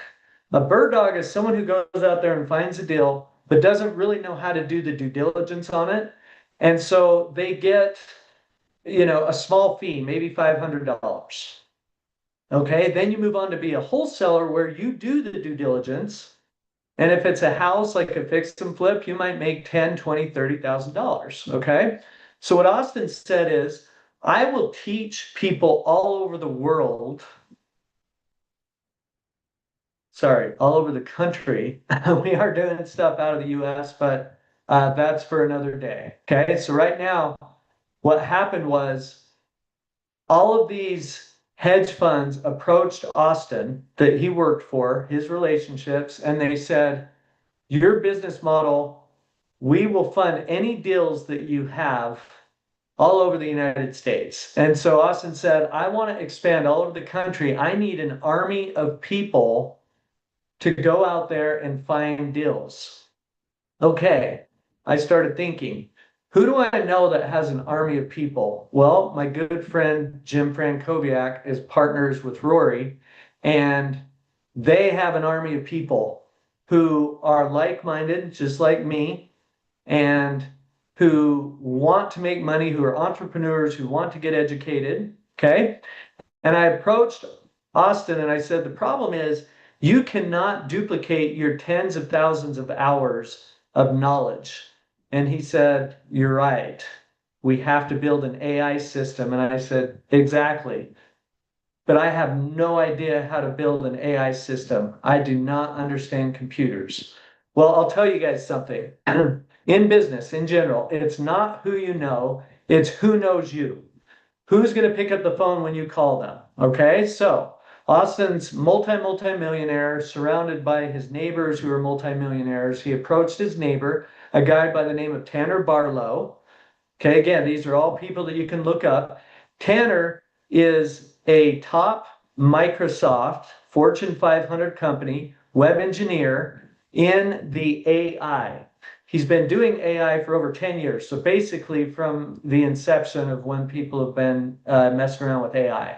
A bird dog is someone who goes out there and finds a deal, but doesn't really know how to do the due diligence on it. And so they get, a small fee, maybe $500. Okay. Then you move on to be a wholesaler where you do the due diligence And if it's a house like a fix and flip, you might make $10, $20, $30,000. Okay. So what Austin said is, I will teach people all over the world, sorry, all over the country. We are doing stuff out of the US, but that's for another day. Okay. So right now, what happened was all of these hedge funds approached Austin that he worked for, his relationships, and they said, your business model, we will fund any deals that you have all over the United States. And so Austin said, I want to expand all over the country. I need an army of people to go out there and find deals. Okay, I started thinking, who do I know that has an army of people? Well, my good friend Jim Frankowiak is partners with Rory, and they have an army of people who are like-minded, just like me, and who want to make money, who are entrepreneurs, who want to get educated. Okay. And I approached Austin and I said, the problem is you cannot duplicate your tens of thousands of hours of knowledge. And he said, you're right. We have to build an AI system. And I said, exactly. But I have no idea how to build an AI system. I do not understand computers. Well, I'll tell you guys something. In business, in general, it's not who you know, it's who knows you. Who's going to pick up the phone when you call them? Okay, so Austin's multi-millionaire, surrounded by his neighbors who are multimillionaires. He approached his neighbor, a guy by the name of Tanner Barlow. Okay, again, these are all people that you can look up. Tanner is a top Microsoft Fortune 500 company web engineer in the AI. He's been doing AI for over 10 years. So basically from the inception of when people have been messing around with AI.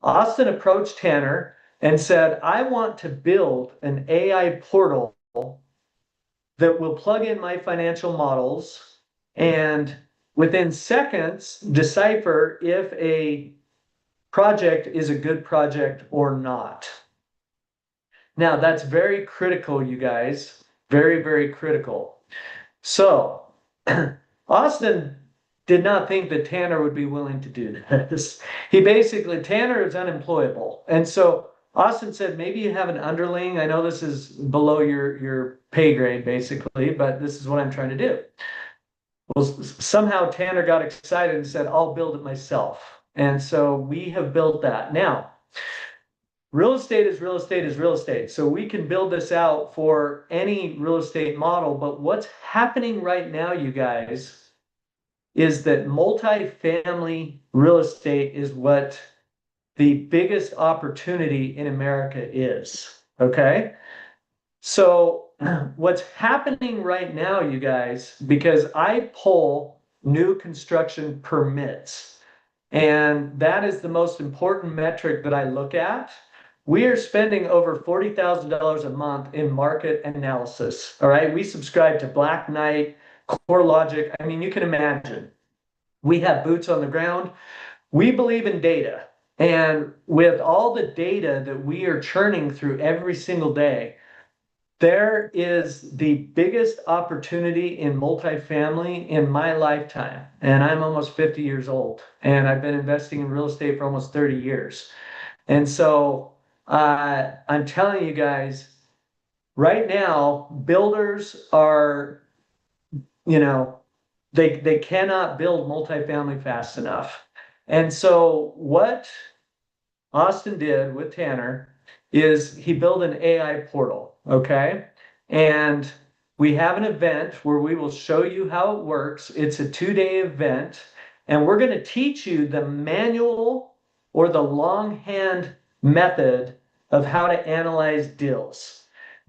Austin approached Tanner and said, I want to build an AI portal that will plug in my financial models and within seconds decipher if a project is a good project or not. Now that's very critical, you guys. Very, very critical. So Austin did not think that Tanner would be willing to do this. Tanner is unemployable. And so Austin said, maybe you have an underling. I know this is below your pay grade, basically, but this is what I'm trying to do. Well, somehow Tanner got excited and said, I'll build it myself. And so we have built that. Now, real estate is real estate is real estate. So we can build this out for any real estate model. But what's happening right now, you guys, is that multifamily real estate is what the biggest opportunity in America is. Okay. So what's happening right now, you guys, because I pull new construction permits, and that is the most important metric that I look at. We are spending over $40,000 a month in market analysis. All right. We subscribe to Black Knight, CoreLogic. I mean, you can imagine. We have boots on the ground. We believe in data. And with all the data that we are churning through every single day, there is the biggest opportunity in multifamily in my lifetime. And I'm almost 50 years old. And I've been investing in real estate for almost 30 years. And so I'm telling you guys, right now, builders are, they cannot build multifamily fast enough. And so what Austin did with Tanner is he built an AI portal, okay? And we have an event where we will show you how it works. It's a 2-day event, and we're going to teach you the manual or the longhand method of how to analyze deals.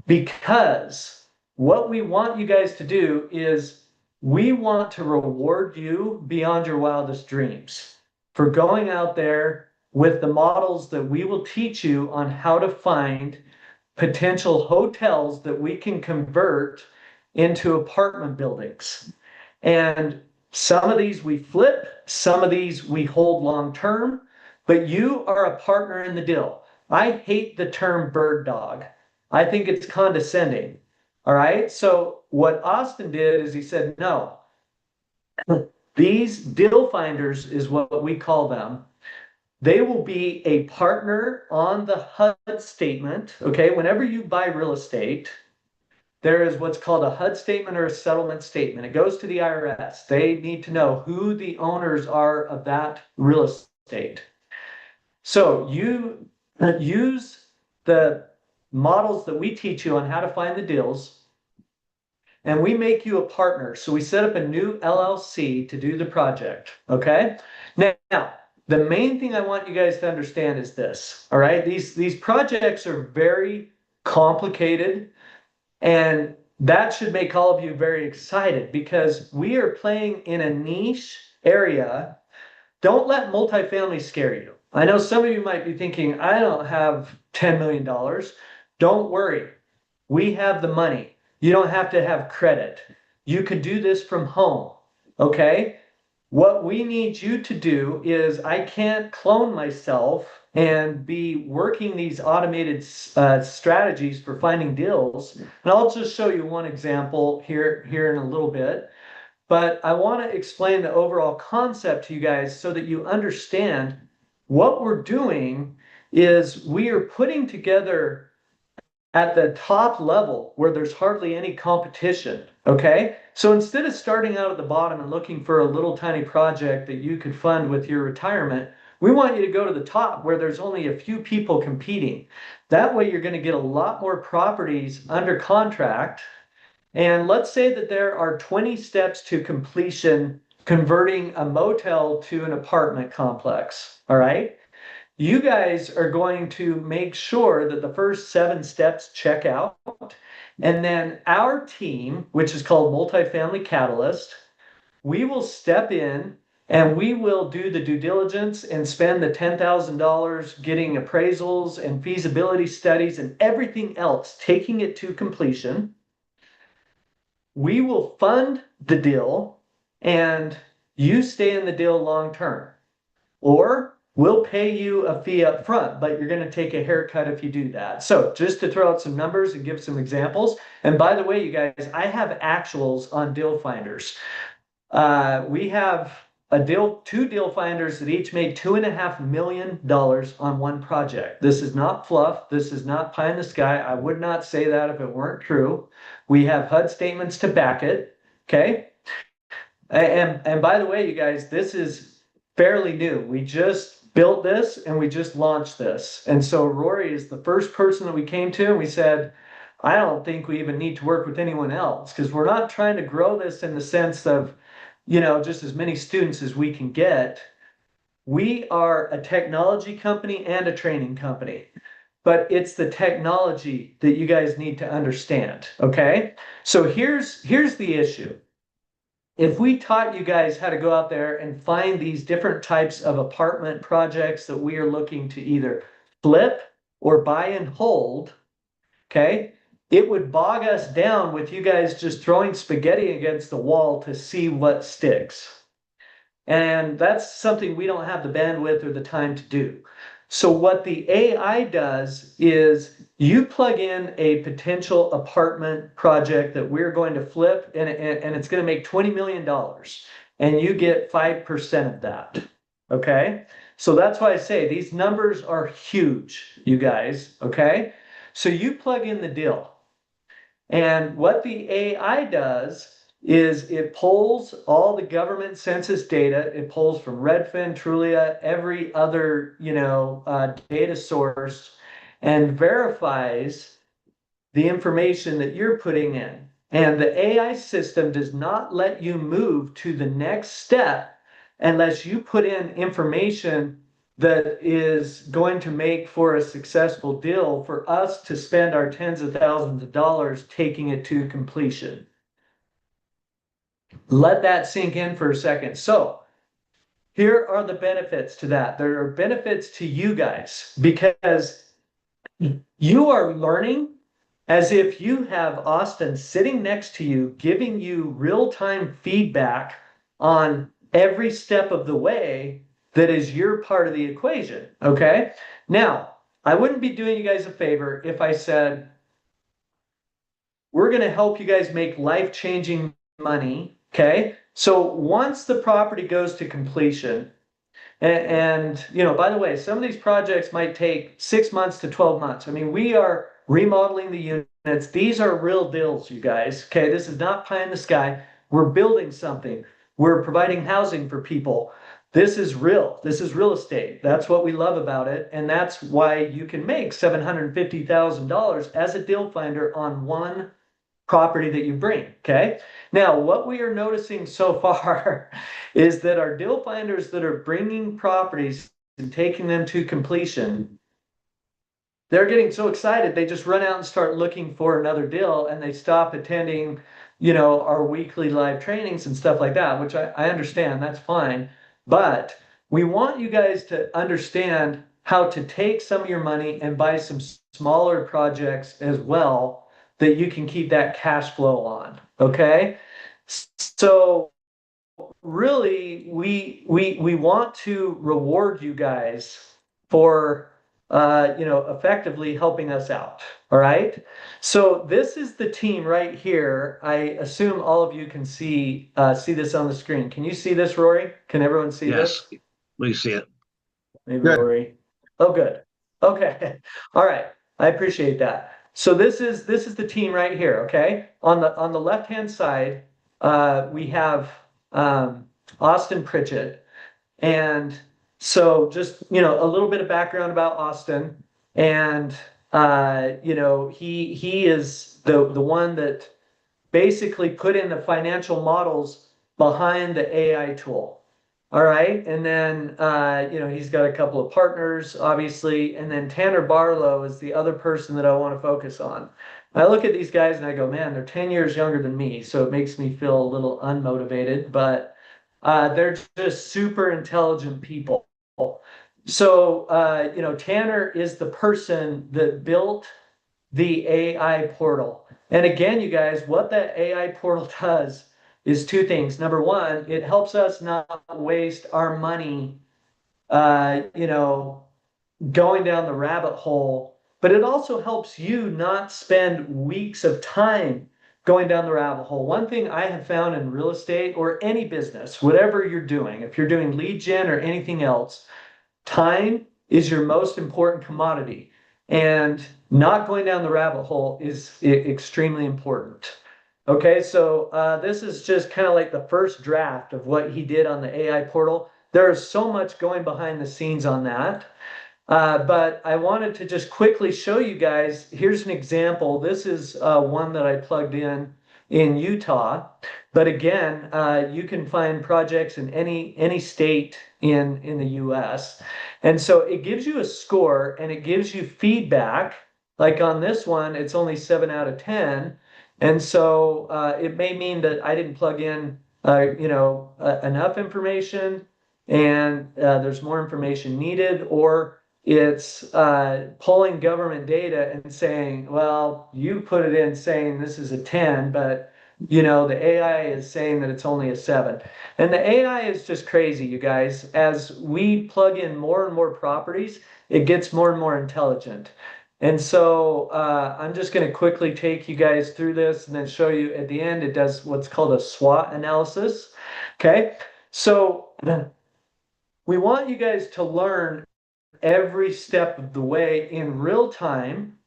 Because what we want you guys to do is we want to reward you beyond your wildest dreams for going out there with the models that we will teach you on how to find potential hotels that we can convert into apartment buildings. And some of these we flip, some of these we hold long term, but you are a partner in the deal. I hate the term bird dog. I think it's condescending. All right. So what Austin did is he said, no, these deal finders is what we call them. They will be a partner on the HUD statement. Okay. Whenever you buy real estate, there is what's called a HUD statement or a settlement statement. It goes to the IRS. They need to know who the owners are of that real estate. So you use the models that we teach you on how to find the deals, and we make you a partner. So we set up a new LLC to do the project. Okay. Now, the main thing I want you guys to understand is this. All right. These projects are very complicated, and that should make all of you very excited because we are playing in a niche area. Don't let multifamily scare you. I know some of you might be thinking, I don't have $10 million. Don't worry. We have the money. You don't have to have credit. You could do this from home. Okay. What we need you to do is I can't clone myself and be working these automated strategies for finding deals. And I'll just show you one example here in a little bit. But I want to explain the overall concept to you guys so that you understand what we're doing is we are putting together at the top level where there's hardly any competition. Okay. So instead of starting out at the bottom and looking for a little tiny project that you could fund with your retirement, we want you to go to the top where there's only a few people competing. That way you're going to get a lot more properties under contract. And let's say that there are 20 steps to completion converting a motel to an apartment complex. All right. You guys are going to make sure that the first 7 steps check out. And then our team, which is called Multifamily Catalyst, we will step in and we will do the due diligence and spend the $10,000 getting appraisals and feasibility studies and everything else, taking it to completion. We will fund the deal and you stay in the deal long term. Or we'll pay you a fee up front, but you're going to take a haircut if you do that. So just to throw out some numbers and give some examples. And by the way, you guys, I have actuals on deal finders. We have two deal finders that each made $2.5 million on one project. This is not fluff. This is not pie in the sky. I would not say that if it weren't true. We have HUD statements to back it. Okay. And by the way, you guys, this is fairly new. We just built this and we just launched this. And so Rory is the first person that we came to and we said, I don't think we even need to work with anyone else because we're not trying to grow this in the sense of, just as many students as we can get. We are a technology company and a training company, but it's the technology that you guys need to understand. Okay. So here's the issue. If we taught you guys how to go out there and find these different types of apartment projects that we are looking to either flip or buy and hold, okay, it would bog us down with you guys just throwing spaghetti against the wall to see what sticks. And that's something we don't have the bandwidth or the time to do. So what the AI does is you plug in a potential apartment project that we're going to flip and it's going to make $20 million and you get 5% of that. Okay. So that's why I say these numbers are huge, you guys. Okay. So you plug in the deal and what the AI does is it pulls all the government census data. It pulls from Redfin, Trulia, every other, data source and verifies the information that you're putting in. And the AI system does not let you move to the next step unless you put in information that is going to make for a successful deal for us to spend our tens of thousands of dollars taking it to completion. Let that sink in for a second. So here are the benefits to that. There are benefits to you guys because you are learning as if you have Austin sitting next to you, giving you real-time feedback on every step of the way that is your part of the equation. Okay. Now, I wouldn't be doing you guys a favor if I said, we're going to help you guys make life-changing money. Okay. So once the property goes to completion, and you know, by the way, some of these projects might take 6 months to 12 months. I mean, we are remodeling the units. These are real deals, you guys. Okay, this is not pie in the sky. We're building something. We're providing housing for people. This is real. This is real estate. That's what we love about it, and that's why you can make $750,000 as a deal finder on one property that you bring. Okay. Now, what we are noticing so far is that our deal finders that are bringing properties and taking them to completion, they're getting so excited they just run out and start looking for another deal, and they stop attending, you know, our weekly live trainings and stuff like that, which I understand, that's fine. But we want you guys to understand how to take some of your money and buy some smaller projects as well that you can keep that cash flow on. Okay. So really, we want to reward you guys for you know, effectively helping us out. All right. So this is the team right here. I assume all of you can see this on the screen. Can you see this, Rory? Can everyone see Yes, this? we see it. Maybe Good. Rory. Oh, good. Okay. All right. I appreciate that. So this is the team right here. Okay. On the left hand side, we have Austin Pritchett, and so just, you know, a little bit of background about Austin, and you know, he is the one that basically put in the financial models behind the AI tool. All right. And then, you know, he's got a couple of partners, obviously. And then Tanner Barlow is the other person that I want to focus on. I look at these guys and I go, man, they're 10 years younger than me. So it makes me feel a little unmotivated, but they're just super intelligent people. So, you know, Tanner is the person that built the AI portal. And again, you guys, what that AI portal does is two things. Number one, it helps us not waste our money, you know, going down the rabbit hole, but it also helps you not spend weeks of time going down the rabbit hole. One thing I have found in real estate or any business, whatever you're doing, if you're doing lead gen or anything else, time is your most important commodity, and not going down the rabbit hole is extremely important. Okay, so this is just kind of like the first draft of what he did on the AI portal. There is so much going behind the scenes on that. But I wanted to just quickly show you guys, here's an example. This is one that I plugged in Utah. But again, you can find projects in any state in the US. And so it gives you a score and it gives you feedback. Like on this one, it's only 7 out of 10. And so it may mean that I didn't plug in you know, enough information, and there's more information needed, or it's pulling government data and saying, well, you put it in saying this is a 10, but you know, the AI is saying that it's only a 7. And the AI is just crazy, you guys. As we plug in more and more properties, it gets more and more intelligent. And so I'm just going to quickly take you guys through this and then show you at the end, it does what's called a SWOT analysis. Okay. So we want you guys to learn every step of the way in real time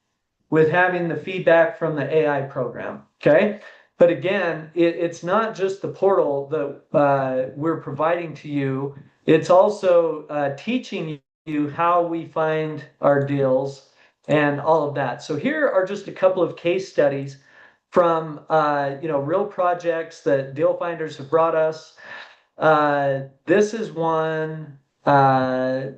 with having the feedback from the AI program. Okay. But again, it's not just the portal that we're providing to you. It's also teaching you how we find our deals and all of that. So here are just a couple of case studies from you know, real projects that deal finders have brought us. This is one. I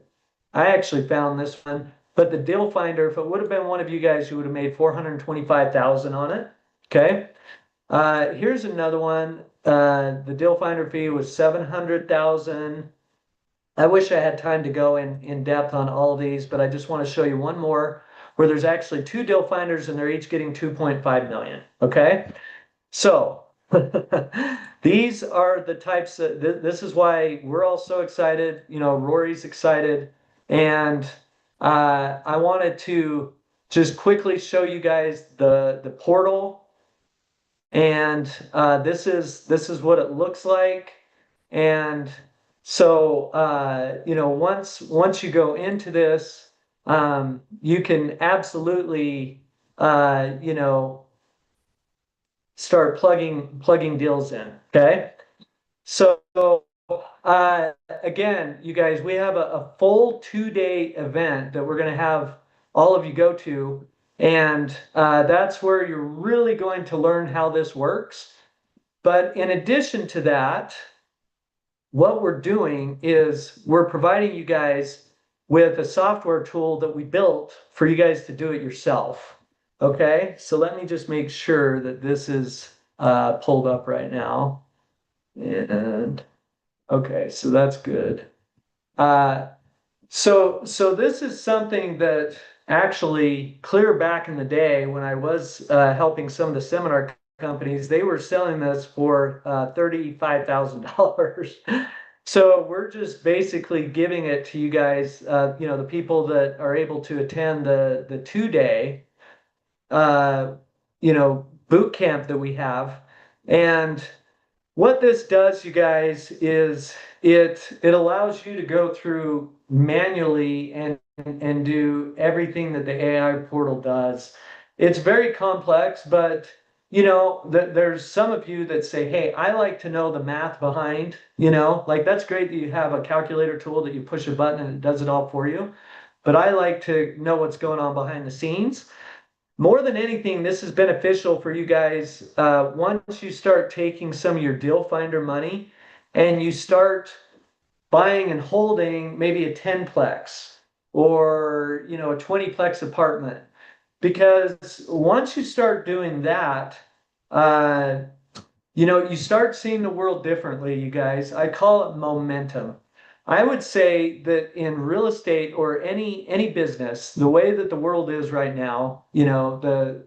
actually found this one, but the deal finder, if it would have been one of you guys, you would have made 425,000 on it. Okay. Here's another one. The deal finder fee was 700,000. I wish I had time to go in depth on all of these, but I just want to show you one more where there's actually 2 deal finders and they're each getting 2.5 million. Okay. So these are the types of, this is why we're all so excited. You know, Rory's excited. And I wanted to just quickly show you guys the portal And this is what it looks like. And so once you go into this, you can absolutely start plugging deals in. Okay. So again, you guys, we have a full 2-day event that we're going to have all of you go to. And that's where you're really going to learn how this works. But in addition to that, what we're doing is we're providing you guys with a software tool that we built for you guys to do it yourself. Okay, so let me just make sure that this is pulled up right now. And okay, so that's good. So this is something that actually clear back in the day when I was helping some of the seminar companies, they were selling this for $35,000. So we're just basically giving it to you guys, the people that are able to attend the 2-day, boot camp that we have. And what this does, you guys, is it allows you to go through manually and do everything that the AI portal does. It's very complex, but there's some of you that say, hey, I like to know the math behind, like that's great that you have a calculator tool that you push a button and it does it all for you. But I like to know what's going on behind the scenes. More than anything, this is beneficial for you guys once you start taking some of your deal finder money and you start buying and holding maybe a 10-plex or a 20-plex apartment. Because once you start doing that, you start seeing the world differently, you guys. I call it momentum. I would say that in real estate or any business, the way that the world is right now, the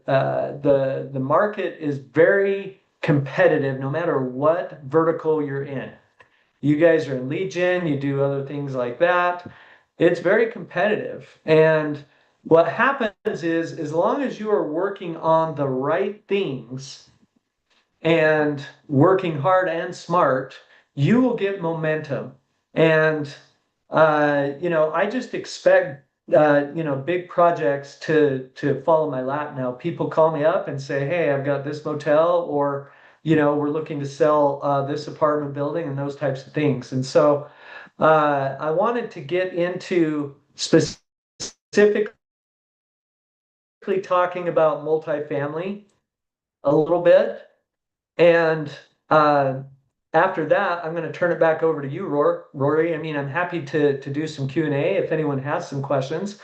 market is very competitive no matter what vertical you're in. You guys are in lead gen, you do other things like that. It's very competitive. And what happens is, as long as you are working on the right things and working hard and smart, you will get momentum. And I just expect big projects to follow my lap now. People call me up and say, hey, I've got this motel, or we're looking to sell this apartment building, and those types of things. And so I wanted to get into specifically talking about multifamily a little bit. And after that, I'm going to turn it back over to you, Rory. I mean, I'm happy to do some Q&A if anyone has some questions.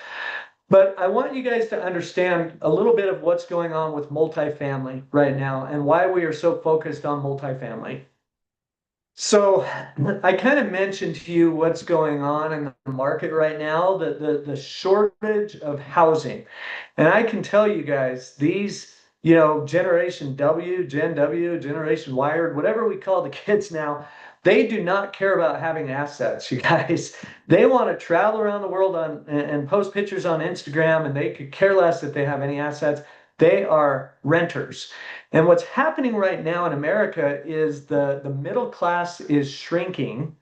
But I want you guys to understand a little bit of what's going on with multifamily right now and why we are so focused on multifamily. So I kind of mentioned to you what's going on in the market right now, the shortage of housing. And I can tell you guys, these Generation W, Gen W, Generation Wired, whatever we call the kids now, they do not care about having assets, you guys. They want to travel around the world and post pictures on Instagram, and they could care less if they have any assets. They are renters. And what's happening right now in America is the middle class is shrinking.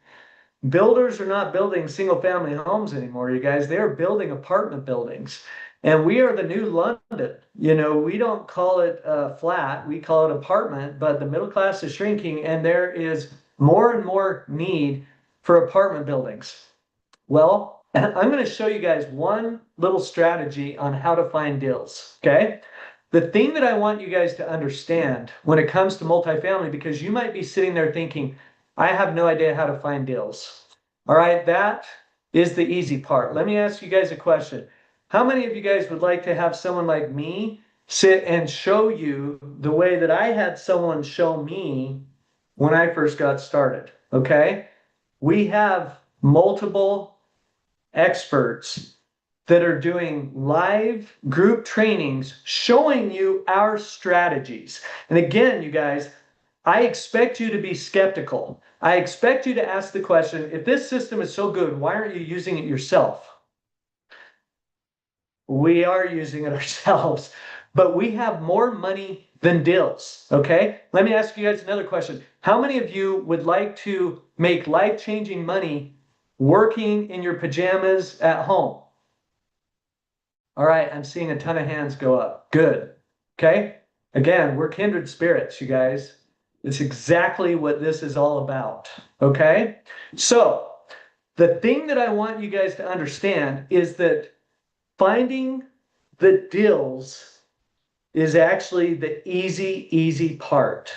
Builders are not building single family homes anymore, you guys. They're building apartment buildings. And we are the new London. We don't call it a flat, we call it apartment, but the middle class is shrinking and there is more and more need for apartment buildings. Well, I'm going to show you guys one little strategy on how to find deals, okay? The thing that I want you guys to understand when it comes to multifamily, because you might be sitting there thinking, I have no idea how to find deals. All right, that is the easy part. Let me ask you guys a question. How many of you guys would like to have someone like me sit and show you the way that I had someone show me when I first got started? Okay, we have multiple experts that are doing live group trainings showing you our strategies. And again, you guys, I expect you to be skeptical. I expect you to ask the question, if this system is so good, why aren't you using it yourself? We are using it ourselves, but we have more money than deals. Okay. Let me ask you guys another question. How many of you would like to make life-changing money working in your pajamas at home? All right. I'm seeing a ton of hands go up. Good. Okay. Again, we're kindred spirits, you guys. It's exactly what this is all about. Okay. So the thing that I want you guys to understand is that finding the deals is actually the easy part.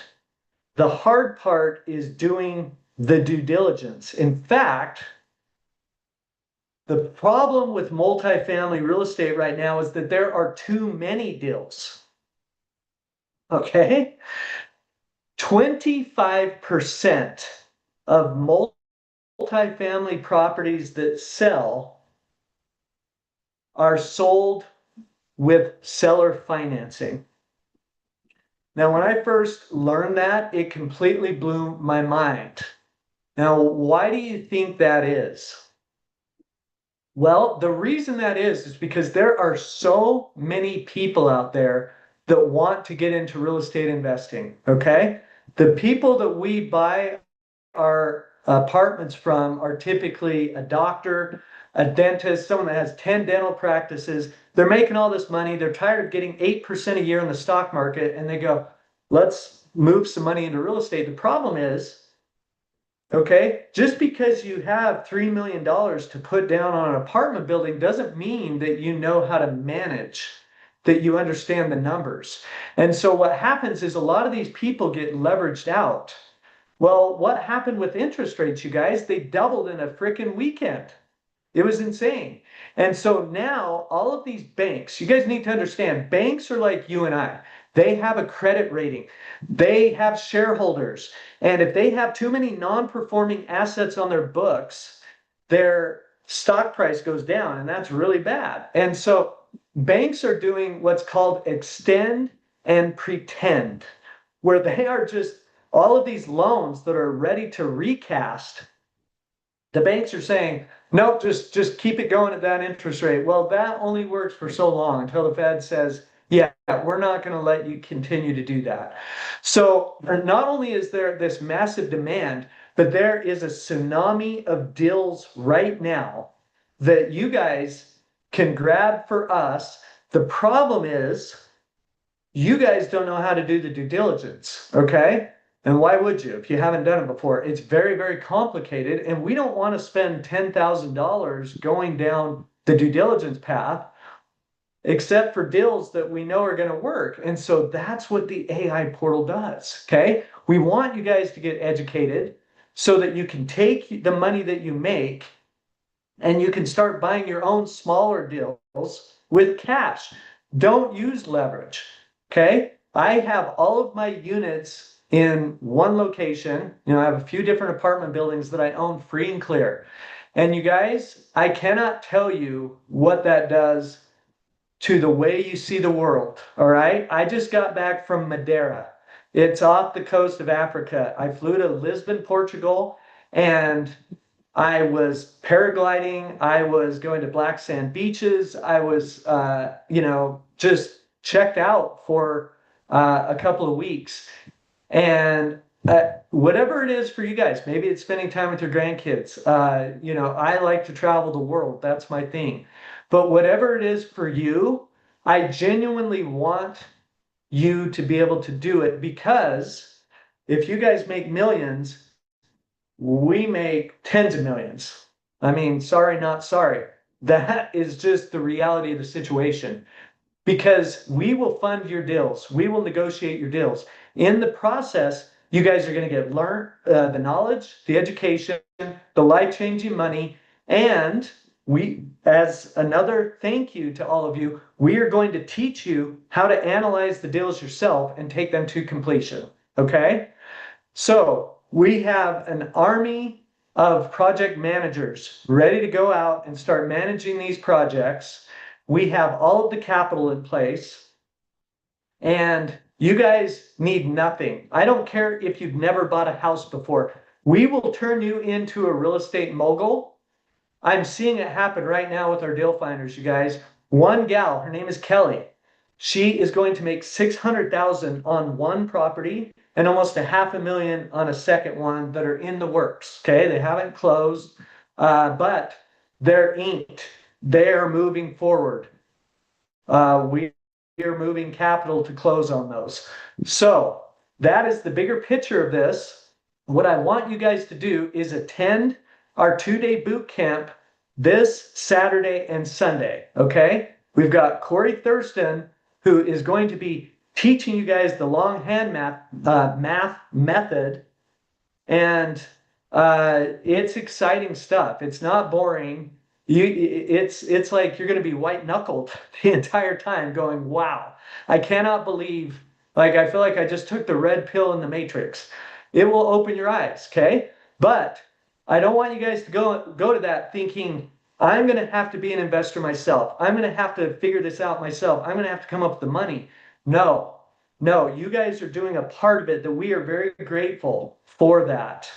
The hard part is doing the due diligence. In fact, the problem with multifamily real estate right now is that there are too many deals. Okay? 25% of multifamily properties that sell are sold with seller financing. Now, when I first learned that, it completely blew my mind. Now, why do you think that is? Well, the reason that is because there are so many people out there that want to get into real estate investing, okay? The people that we buy our apartments from are typically a doctor, a dentist, someone that has 10 dental practices. They're making all this money. They're tired of getting 8% a year in the stock market, and they go, let's move some money into real estate. The problem is, okay, just because you have $3 million to put down on an apartment building doesn't mean that you know how to manage, that you understand the numbers. And so what happens is a lot of these people get leveraged out. Well, what happened with interest rates, you guys? They doubled in a freaking weekend. It was insane. And so now all of these banks, you guys need to understand, banks are like you and I. They have a credit rating. They have shareholders. And if they have too many non-performing assets on their books, their stock price goes down, and that's really bad. And so banks are doing what's called extend and pretend, where they are just all of these loans that are ready to recast. The banks are saying, nope, just keep it going at that interest rate. Well, that only works for so long until the Fed says, yeah, we're not going to let you continue to do that. So not only is there this massive demand, but there is a tsunami of deals right now that you guys can grab for us. The problem is you guys don't know how to do the due diligence, okay? And why would you if you haven't done it before? It's very complicated, and we don't want to spend $10,000 going down the due diligence path, except for deals that we know are going to work. And so that's what the AI portal does, okay? We want you guys to get educated so that you can take the money that you make and you can start buying your own smaller deals with cash. Don't use leverage, okay? I have all of my units in one location. You know, I have a few different apartment buildings that I own free and clear. And you guys, I cannot tell you what that does to the way you see the world, all right? I just got back from Madeira. It's off the coast of Africa. I flew to Lisbon, Portugal, and I was paragliding. I was going to black sand beaches. I was, just checked out for a couple of weeks. And whatever it is for you guys, maybe it's spending time with your grandkids. I like to travel the world. That's my thing. But whatever it is for you, I genuinely want you to be able to do it, because if you guys make millions, we make tens of millions. I mean, sorry, not sorry. That is just the reality of the situation, because we will fund your deals. We will negotiate your deals. In the process, you guys are going to get the knowledge, the education, the life-changing money, and we, as another thank you to all of you, we are going to teach you how to analyze the deals yourself and take them to completion. Okay? So we have an army of project managers ready to go out and start managing these projects. We have all of the capital in place, and you guys need nothing. I don't care if you've never bought a house before. We will turn you into a real estate mogul. I'm seeing it happen right now with our deal finders, you guys. One gal, her name is Kelly. she is going to make 600,000 on one property and almost $500,000 on a second one that are in the works. Okay, they haven't closed, but they're inked. They are moving forward. We are moving capital to close on those. So that is the bigger picture of this. What I want you guys to do is attend our 2-day boot camp this Saturday and Sunday. Okay, we've got Corey Thurston, who is going to be teaching you guys the longhand math method. And it's exciting stuff. It's not boring. It's like you're going to be white knuckled the entire time going, wow, I cannot believe, like, I feel like I just took the red pill in the Matrix. It will open your eyes. Okay. But I don't want you guys to go to that thinking, I'm going to have to be an investor myself. I'm going to have to figure this out myself. I'm going to have to come up with the money. No, you guys are doing a part of it that we are very grateful for that,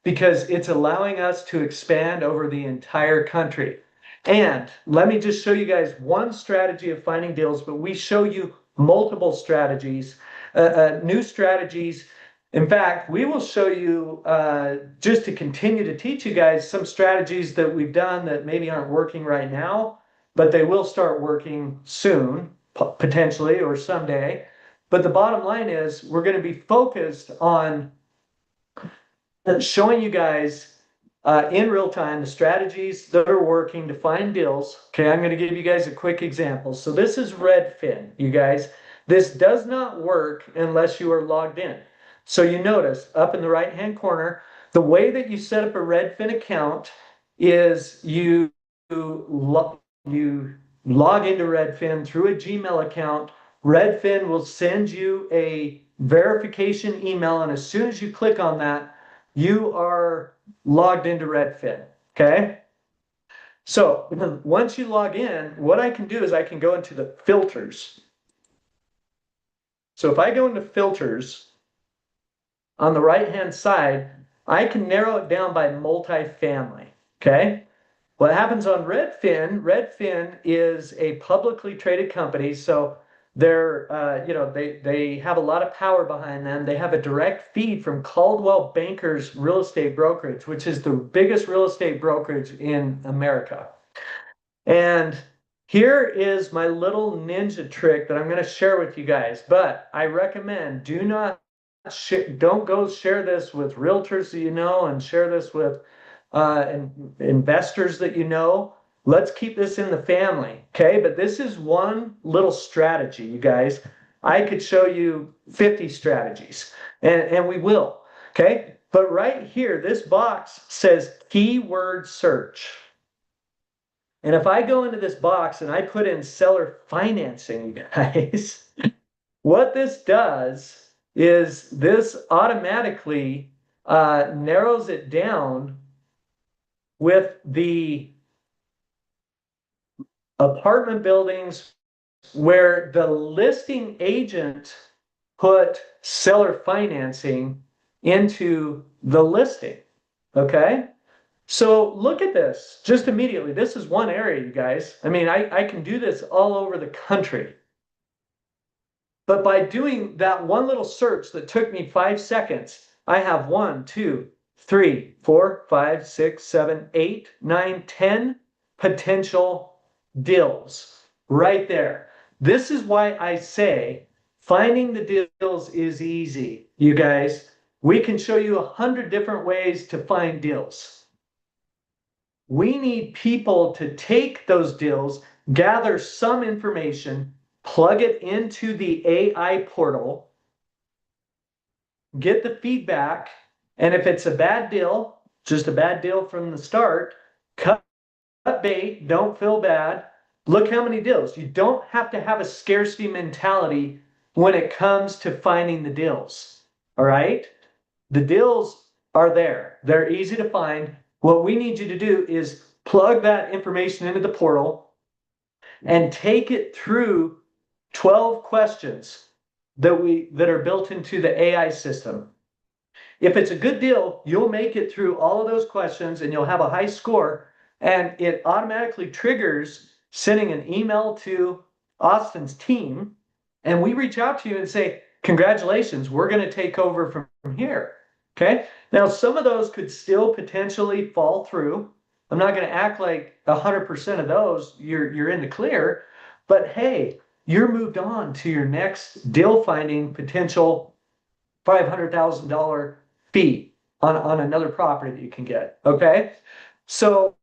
because it's allowing us to expand over the entire country. And let me just show you guys one strategy of finding deals, but we show you multiple strategies, new strategies. In fact, we will show you, just to continue to teach you guys some strategies that we've done that maybe aren't working right now, but they will start working soon, potentially, or someday. But the bottom line is we're going to be focused on showing you guys in real time the strategies that are working to find deals. Okay, I'm going to give you guys a quick example. So this is Redfin, you guys. This does not work unless you are logged in. So you notice up in the right hand corner, the way that you set up a Redfin account is you log into Redfin through a Gmail account. Redfin will send you a verification email, and as soon as you click on that, you are logged into Redfin. Okay. So once you log in, what I can do is I can go into the filters. So if I go into filters on the right hand side, I can narrow it down by multifamily. Okay. What happens on Redfin is a publicly traded company. So they're, they have a lot of power behind them. They have a direct feed from Coldwell Banker's real estate brokerage, which is the biggest real estate brokerage in America. And here is my little ninja trick that I'm going to share with you guys. But I recommend don't go share this with realtors that you know, and share this with investors that you know. Let's keep this in the family, okay? But this is one little strategy, you guys. I could show you 50 strategies, and we will, okay? But right here, this box says keyword search. And if I go into this box and I put in seller financing, you guys, what this does is this automatically narrows it down with the apartment buildings where the listing agent put seller financing into the listing. Okay. So look at this just immediately. This is one area, you guys. I mean, I can do this all over the country. But by doing that one little search that took me 5 seconds, I have 1, 2, 3, 4, 5, 6, 7, 8, 9, 10 potential deals right there. This is why I say finding the deals is easy, you guys. We can show you 100 different ways to find deals. We need people to take those deals, gather some information, plug it into the AI portal, get the feedback, and if it's a bad deal, just a bad deal from the start, cut bait, don't feel bad. Look how many deals. You don't have to have a scarcity mentality when it comes to finding the deals. All right? The deals are there. They're easy to find. What we need you to do is plug that information into the portal and take it through 12 questions that are built into the AI system. If it's a good deal, you'll make it through all of those questions and you'll have a high score, and it automatically triggers sending an email to Austin's team and we reach out to you and say, congratulations, we're going to take over from here. Okay. Now, some of those could still potentially fall through. I'm not going to act like 100% of those you're in the clear, but hey, you're moved on to your next deal finding potential $500,000 fee on another property that you can get. Okay. So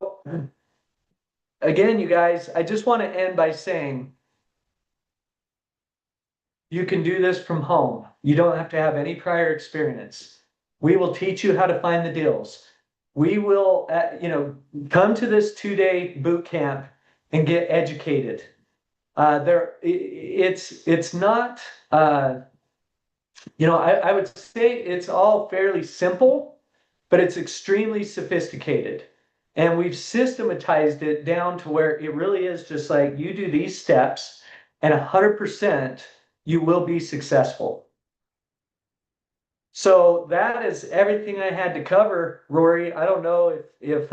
again, you guys, I just want to end by saying you can do this from home. You don't have to have any prior experience. We will teach you how to find the deals. We will, come to this 2-day boot camp and get educated. It's not, I would say it's all fairly simple, but it's extremely sophisticated. And we've systematized it down to where it really is just like you do these steps and 100% you will be successful. So that is everything I had to cover, Rory. I don't know if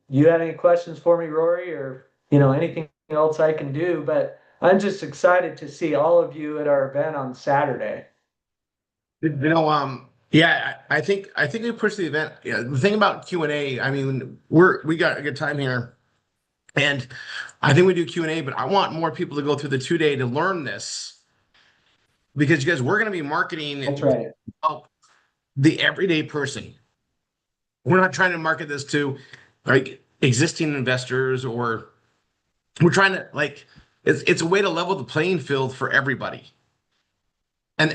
you had any questions for me, Rory, or anything else I can do, but I'm just excited to see all of you at our event on Saturday. Yeah, I think we pushed the event. Yeah, the thing about Q&A, I mean, we got a good time here, and I think we do Q&A, but I want more people to go through the 2-day to learn this, because you guys, we're going to be marketing. That's right. The everyday person. We're not trying to market this to like existing investors, or we're trying to it's a way to level the playing field for everybody. And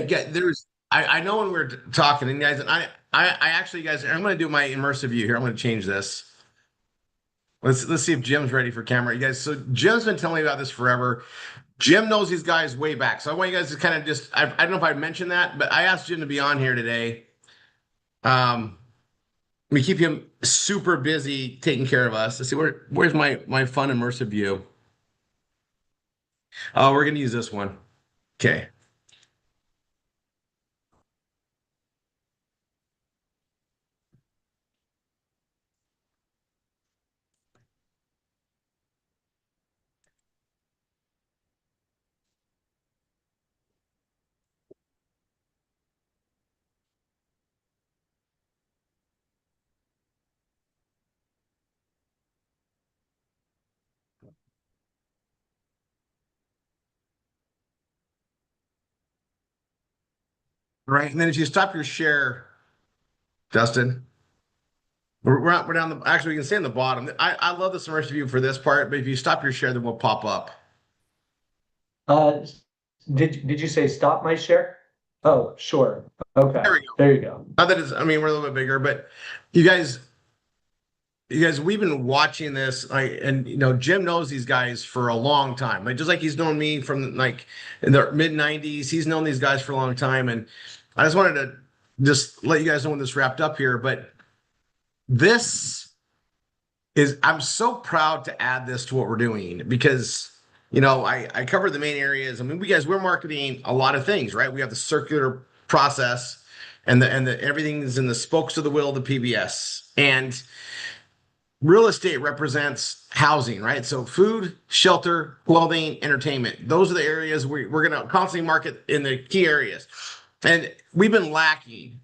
yeah, I know when we're talking, and guys, and I actually, guys, I'm going to do my immersive view here. I'm going to change this. Let's see if Jim's ready for camera, you guys. So Jim's been telling me about this forever. Jim knows these guys way back. So I want you guys to kind of just, I don't know if I mentioned that, but I asked Jim to be on here today. We keep him super busy taking care of us. Let's see, where's my fun immersive view? Oh, we're going to use this one. Okay. Right. And then if you stop your share, Dustin, we're down the, actually, we can stay on the bottom. I love this immersive view for this part, but if you stop your share, then we'll pop up. Did you say stop my share? Oh, sure. Okay. There we go. There you go. Not that it's, I mean, we're a little bit bigger, but you guys, we've been watching this, and Jim knows these guys for a long time. Like, just like he's known me from like in the mid 90s, he's known these guys for a long time. And I just wanted to just let you guys know when this wrapped up here, but this is, I'm so proud to add this to what we're doing, because I cover the main areas. I mean, we're marketing a lot of things, right? We have the circular process, and the everything's in the spokes of the wheel, the PBS. And real estate represents housing, right? So food, shelter, clothing, entertainment. Those are the areas we're going to constantly market in the key areas. And we've been lacking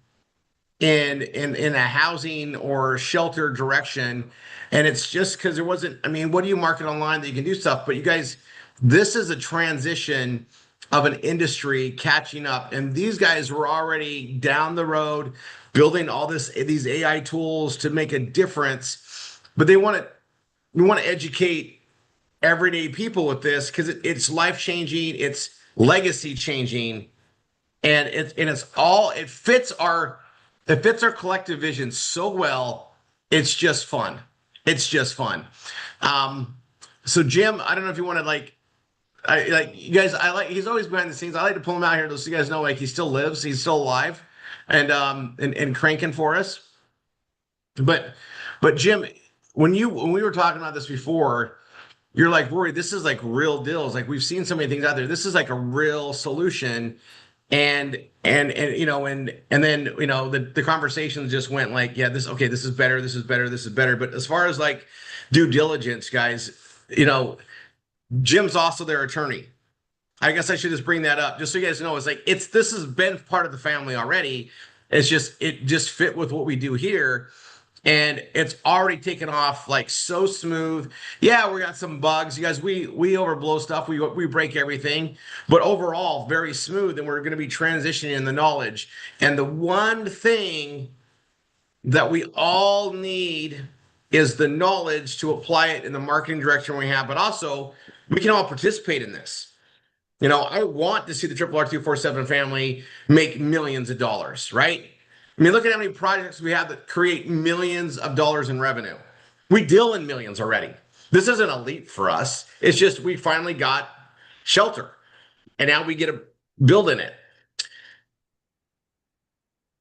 in a housing or shelter direction. And it's just because there wasn't, I mean, what do you market online that you can do stuff? But you guys, this is a transition of an industry catching up. And these guys were already down the road building all these AI tools to make a difference. But we want to educate everyday people with this, because it's life changing, it's legacy changing, and it fits our collective vision so well. It's just fun. It's just fun. So Jim, I don't know if you want to you guys. He's always behind the scenes. I like to pull him out here so you guys know he still lives, he's still alive, and cranking for us. But Jim, when we were talking about this before, you're like, Rory, this is like real deals. Like, we've seen so many things out there. This is like a real solution. And then the conversations just went like, yeah, this is better, this is better, this is better. But as far as like due diligence, guys, Jim's also their attorney. I guess I should just bring that up just so you guys know. It's like this has been part of the family already. It just fit with what we do here, and it's already taken off like so smooth. Yeah, we got some bugs, you guys. We overblow stuff. We break everything, but overall very smooth. And we're going to be transitioning in the knowledge. And the one thing that we all need is the knowledge to apply it in the marketing direction we have, but also we can all participate in this. You know, I want to see the RRR247 family make millions of dollars, right? I mean, look at how many projects we have that create millions of dollars in revenue. We deal in millions already. This isn't a leap for us. It's just we finally got shelter, and now we get to build in it.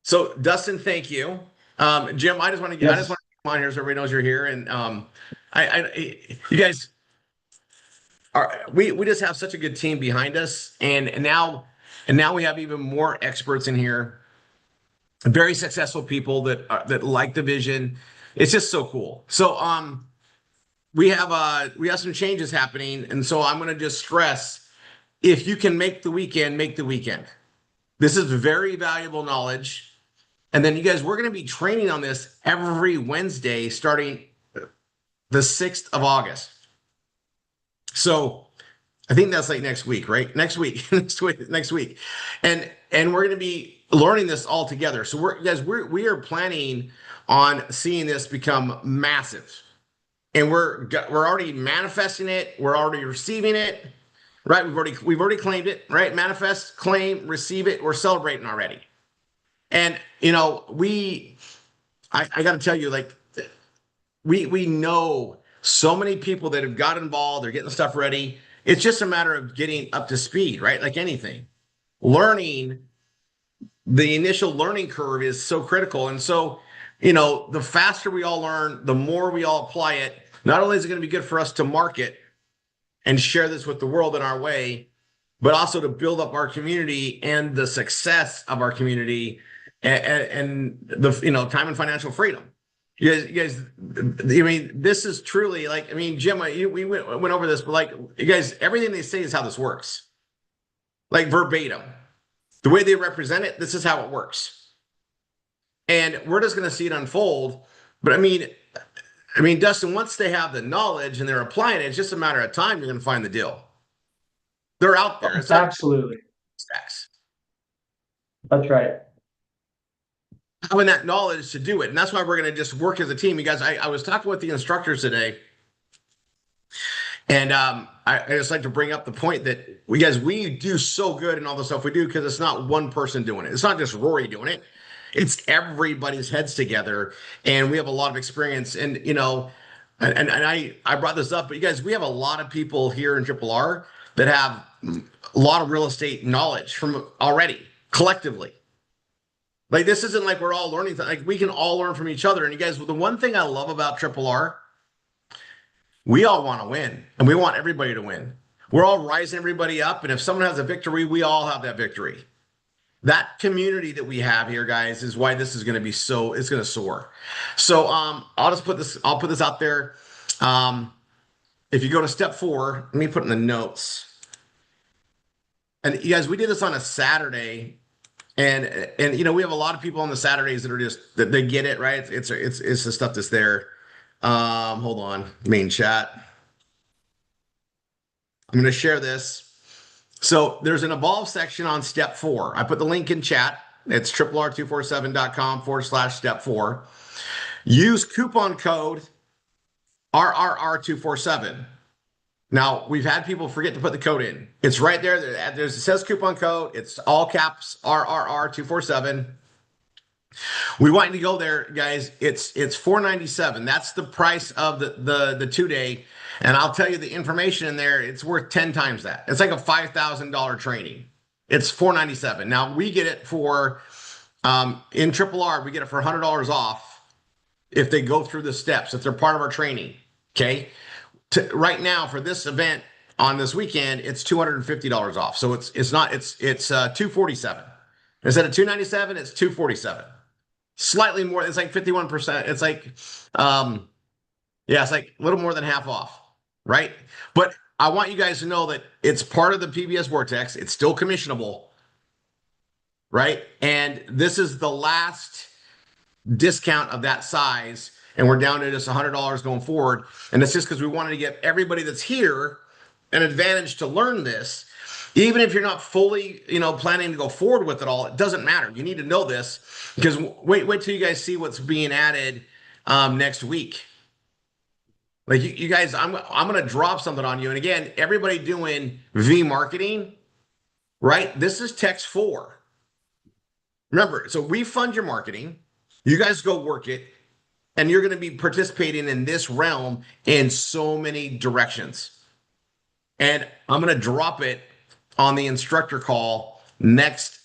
So, Dustin, thank you. Jim, I just want to come on here so everybody knows you're here, and you guys. We just have such a good team behind us, and now we have even more experts in here, very successful people that like the vision. It's just so cool. So we have some changes happening, and so I'm going to just stress, if you can make the weekend, make the weekend. This is very valuable knowledge. And then you guys, we're going to be training on this every Wednesday starting the 6th of August. So I think that's like next week, right? Next week. And we're going to be learning this all together. So we are planning on seeing this become massive. And we're already manifesting it. We're already receiving it, right? We've already claimed it, right? Manifest, claim, receive it. We're celebrating already. And you know, I got to tell you, like, we know so many people that have got involved. They're getting stuff ready. It's just a matter of getting up to speed, right? Like anything, learning, the initial learning curve is so critical. And so, you know, the faster we all learn, the more we all apply it. Not only is it going to be good for us to market and share this with the world in our way, but also to build up our community and the success of our community and the, you know, time and financial freedom. You guys, I mean, this is truly like, I mean, Jim, we went over this, but like, you guys, everything they say is how this works. Like verbatim. The way they represent it, this is how it works. And we're just going to see it unfold. But I mean, Dustin, once they have the knowledge and they're applying it, it's just a matter of time. You're going to find the deal. They're out there. It's absolutely. Stacks. That's right. Having that knowledge to do it. And that's why we're going to just work as a team. You guys, I was talking with the instructors today. And I just like to bring up the point that we do so good in all the stuff we do because it's not one person doing it. It's not just Rory doing it. It's everybody's heads together. And we have a lot of experience. And, you know, and I brought this up, but you guys, we have a lot of people here in RRR that have a lot of real estate knowledge from already collectively. Like, this isn't like we're all learning. Like, we can all learn from each other. And you guys, the one thing I love about RRR, we all want to win, and we want everybody to win. We're all rising everybody up. And if someone has a victory, we all have that victory. That community that we have here, guys, is why this is going to be it's going to soar. So I'll put this out there. If you go to step 4, let me put in the notes. And you guys, we did this on a Saturday. And you know, we have a lot of people on the Saturdays that are just that they get it, right? It's the stuff that's there. Hold on, main chat. I'm going to share this. So there's an evolve section on step 4. I put the link in chat. It's RRR247.com/step 4. Use coupon code RRR247. Now, we've had people forget to put the code in. It's right there. It says coupon code. It's all caps RRR247. We want you to go there, guys. It's $497. That's the price of the 2-day. And I'll tell you the information in there, it's worth 10 times that. It's like a $5,000 training. It's $497. Now, we get it for, in RRR, we get it for $100 off if they go through the steps, if they're part of our training, okay? Right now for this event on this weekend, it's $250 off. So it's $247 instead of $297. It's $247, slightly more. It's like 51%. It's like, it's like a little more than half off, right? But I want you guys to know that it's part of the PBS Vortex. It's still commissionable, right? And this is the last discount of that size, and we're down to just $100 going forward. And it's just because we wanted to give everybody that's here an advantage to learn this. Even if you're not fully, planning to go forward with it all, it doesn't matter. You need to know this because wait till you guys see what's being added next week. Like you guys, I'm gonna drop something on you. And again, everybody doing V marketing, right? This is text 4. Remember, so we fund your marketing. You guys go work it, and you're going to be participating in this realm in so many directions. And I'm going to drop it on the instructor call next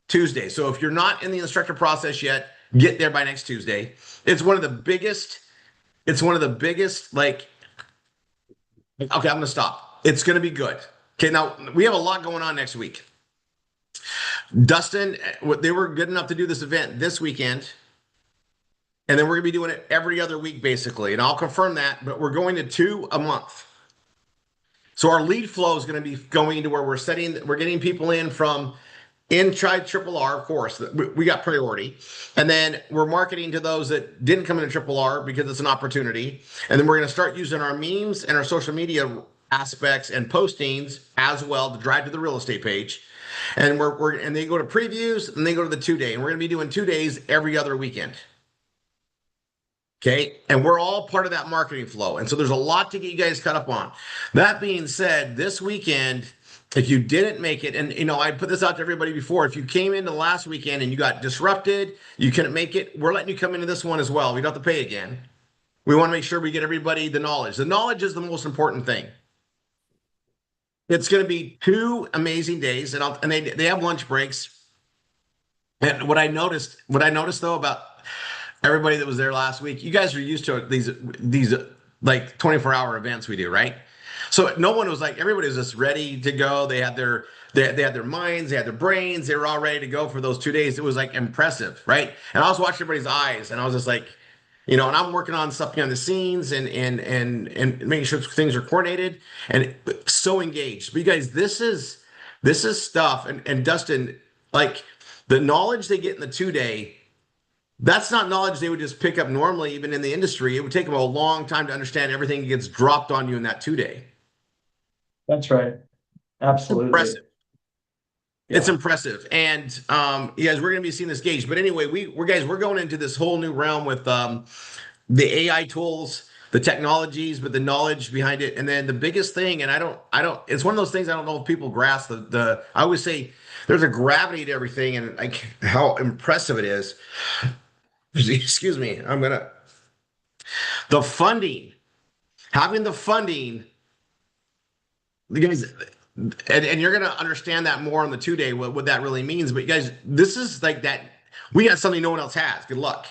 Tuesday. So if you're not in the instructor process yet, get there by next Tuesday. It's one of the biggest, like, okay, I'm going to stop. It's going to be good. Okay, now we have a lot going on next week. Dustin, they were good enough to do this event this weekend. And then we're going to be doing it every other week, basically. And I'll confirm that, but we're going to 2 a month. So our lead flow is going to be going to where we're getting people in from inside Triple R, of course. We got priority. And then we're marketing to those that didn't come into Triple R because it's an opportunity. And then we're going to start using our memes and our social media aspects and postings as well to drive to the real estate page. And and they go to previews and they go to the 2-day. And we're going to be doing 2 days every other weekend. Okay. And we're all part of that marketing flow. And so there's a lot to get you guys caught up on. That being said, this weekend, if you didn't make it, and I put this out to everybody before, if you came into last weekend and you got disrupted, you couldn't make it, we're letting you come into this one as well. We don't have to pay again. We want to make sure we get everybody the knowledge. The knowledge is the most important thing. It's going to be 2 amazing days, and they have lunch breaks. And what I noticed though about everybody that was there last week, you guys are used to these like 24-hour events we do, right? So no one was like, everybody was just ready to go. They had their minds, they had their brains, they were all ready to go for those 2 days. It was like impressive, right? And I was watching everybody's eyes, and I was just like, and I'm working on stuff behind the scenes and making sure things are coordinated and so engaged. But you guys, this is stuff, and Dustin, like the knowledge they get in the 2-day. That's not knowledge they would just pick up normally, even in the industry. It would take them a long time to understand everything that gets dropped on you in that 2-day. That's right. Absolutely. Impressive. Yeah. It's impressive. And you guys, we're going to be seeing this gauge. But anyway, we're going into this whole new realm with the AI tools, the technologies, but the knowledge behind it. And then the biggest thing, and I don't, it's one of those things I don't know if people grasp I always say there's a gravity to everything and like how impressive it is. Excuse me. The funding, having the funding, you guys, and you're going to understand that more on the 2-day, what that really means. But you guys, this is like that. We got something no one else has. Good luck.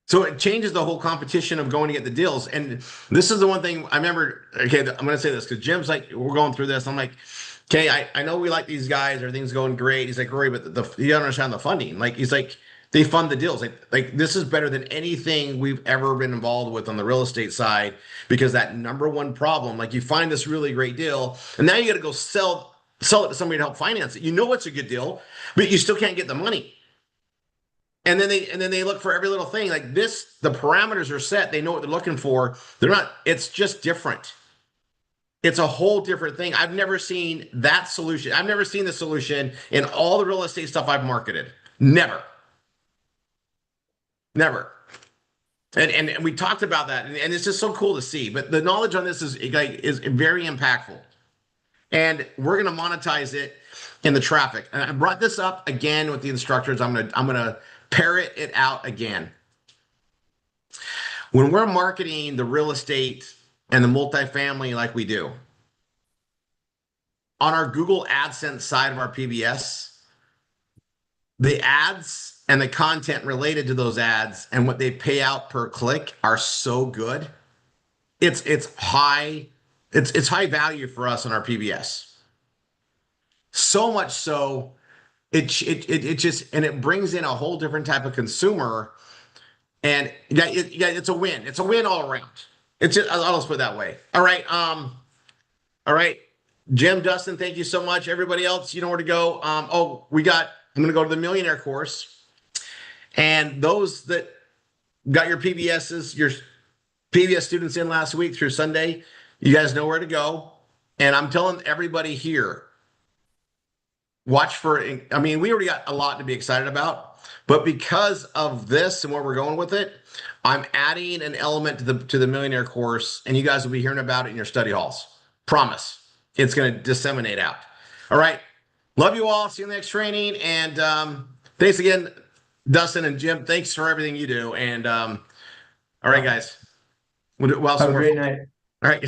So it changes the whole competition of going to get the deals. And this is the one thing I remember. Okay, I'm going to say this because Jim's like, we're going through this. I'm like, okay, I know we like these guys. Everything's going great. He's like, Rory, but you don't understand the funding. Like, he's like, they fund the deals. Like this is better than anything we've ever been involved with on the real estate side, because that number one problem, like you find this really great deal and now you got to go sell it to somebody to help finance it. You know it's a good deal, but you still can't get the money. And then they look for every little thing like this. The parameters are set. They know what they're looking for. They're not, it's just different. It's a whole different thing. I've never seen that solution. I've never seen the solution in all the real estate stuff I've marketed. Never. And we talked about that, and it's just so cool to see. But the knowledge on this is very impactful, and we're going to monetize it in the traffic. And I brought this up again with the instructors. I'm gonna parrot it out again. When we're marketing the real estate and the multifamily like we do on our Google AdSense side of our PBS, the ads and the content related to those ads and what they pay out per click are so good. It's high value for us on our PBS. So much so it brings in a whole different type of consumer, and it's a win. It's a win all around. It's just, I'll just put it that way. All right. All right. Jim, Dustin, thank you so much. Everybody else, you know where to go. I'm going to go to the millionaire course. And those that got your PBS students in last week through Sunday, you guys know where to go. And I'm telling everybody here, watch for, I mean, we already got a lot to be excited about, but because of this and where we're going with it, I'm adding an element to the millionaire course, and you guys will be hearing about it in your study halls. Promise. It's going to disseminate out. All right. Love you all. See you in the next training. And thanks again, Dustin and Jim. Thanks for everything you do. And all right, guys. We'll do Have a great night. All right.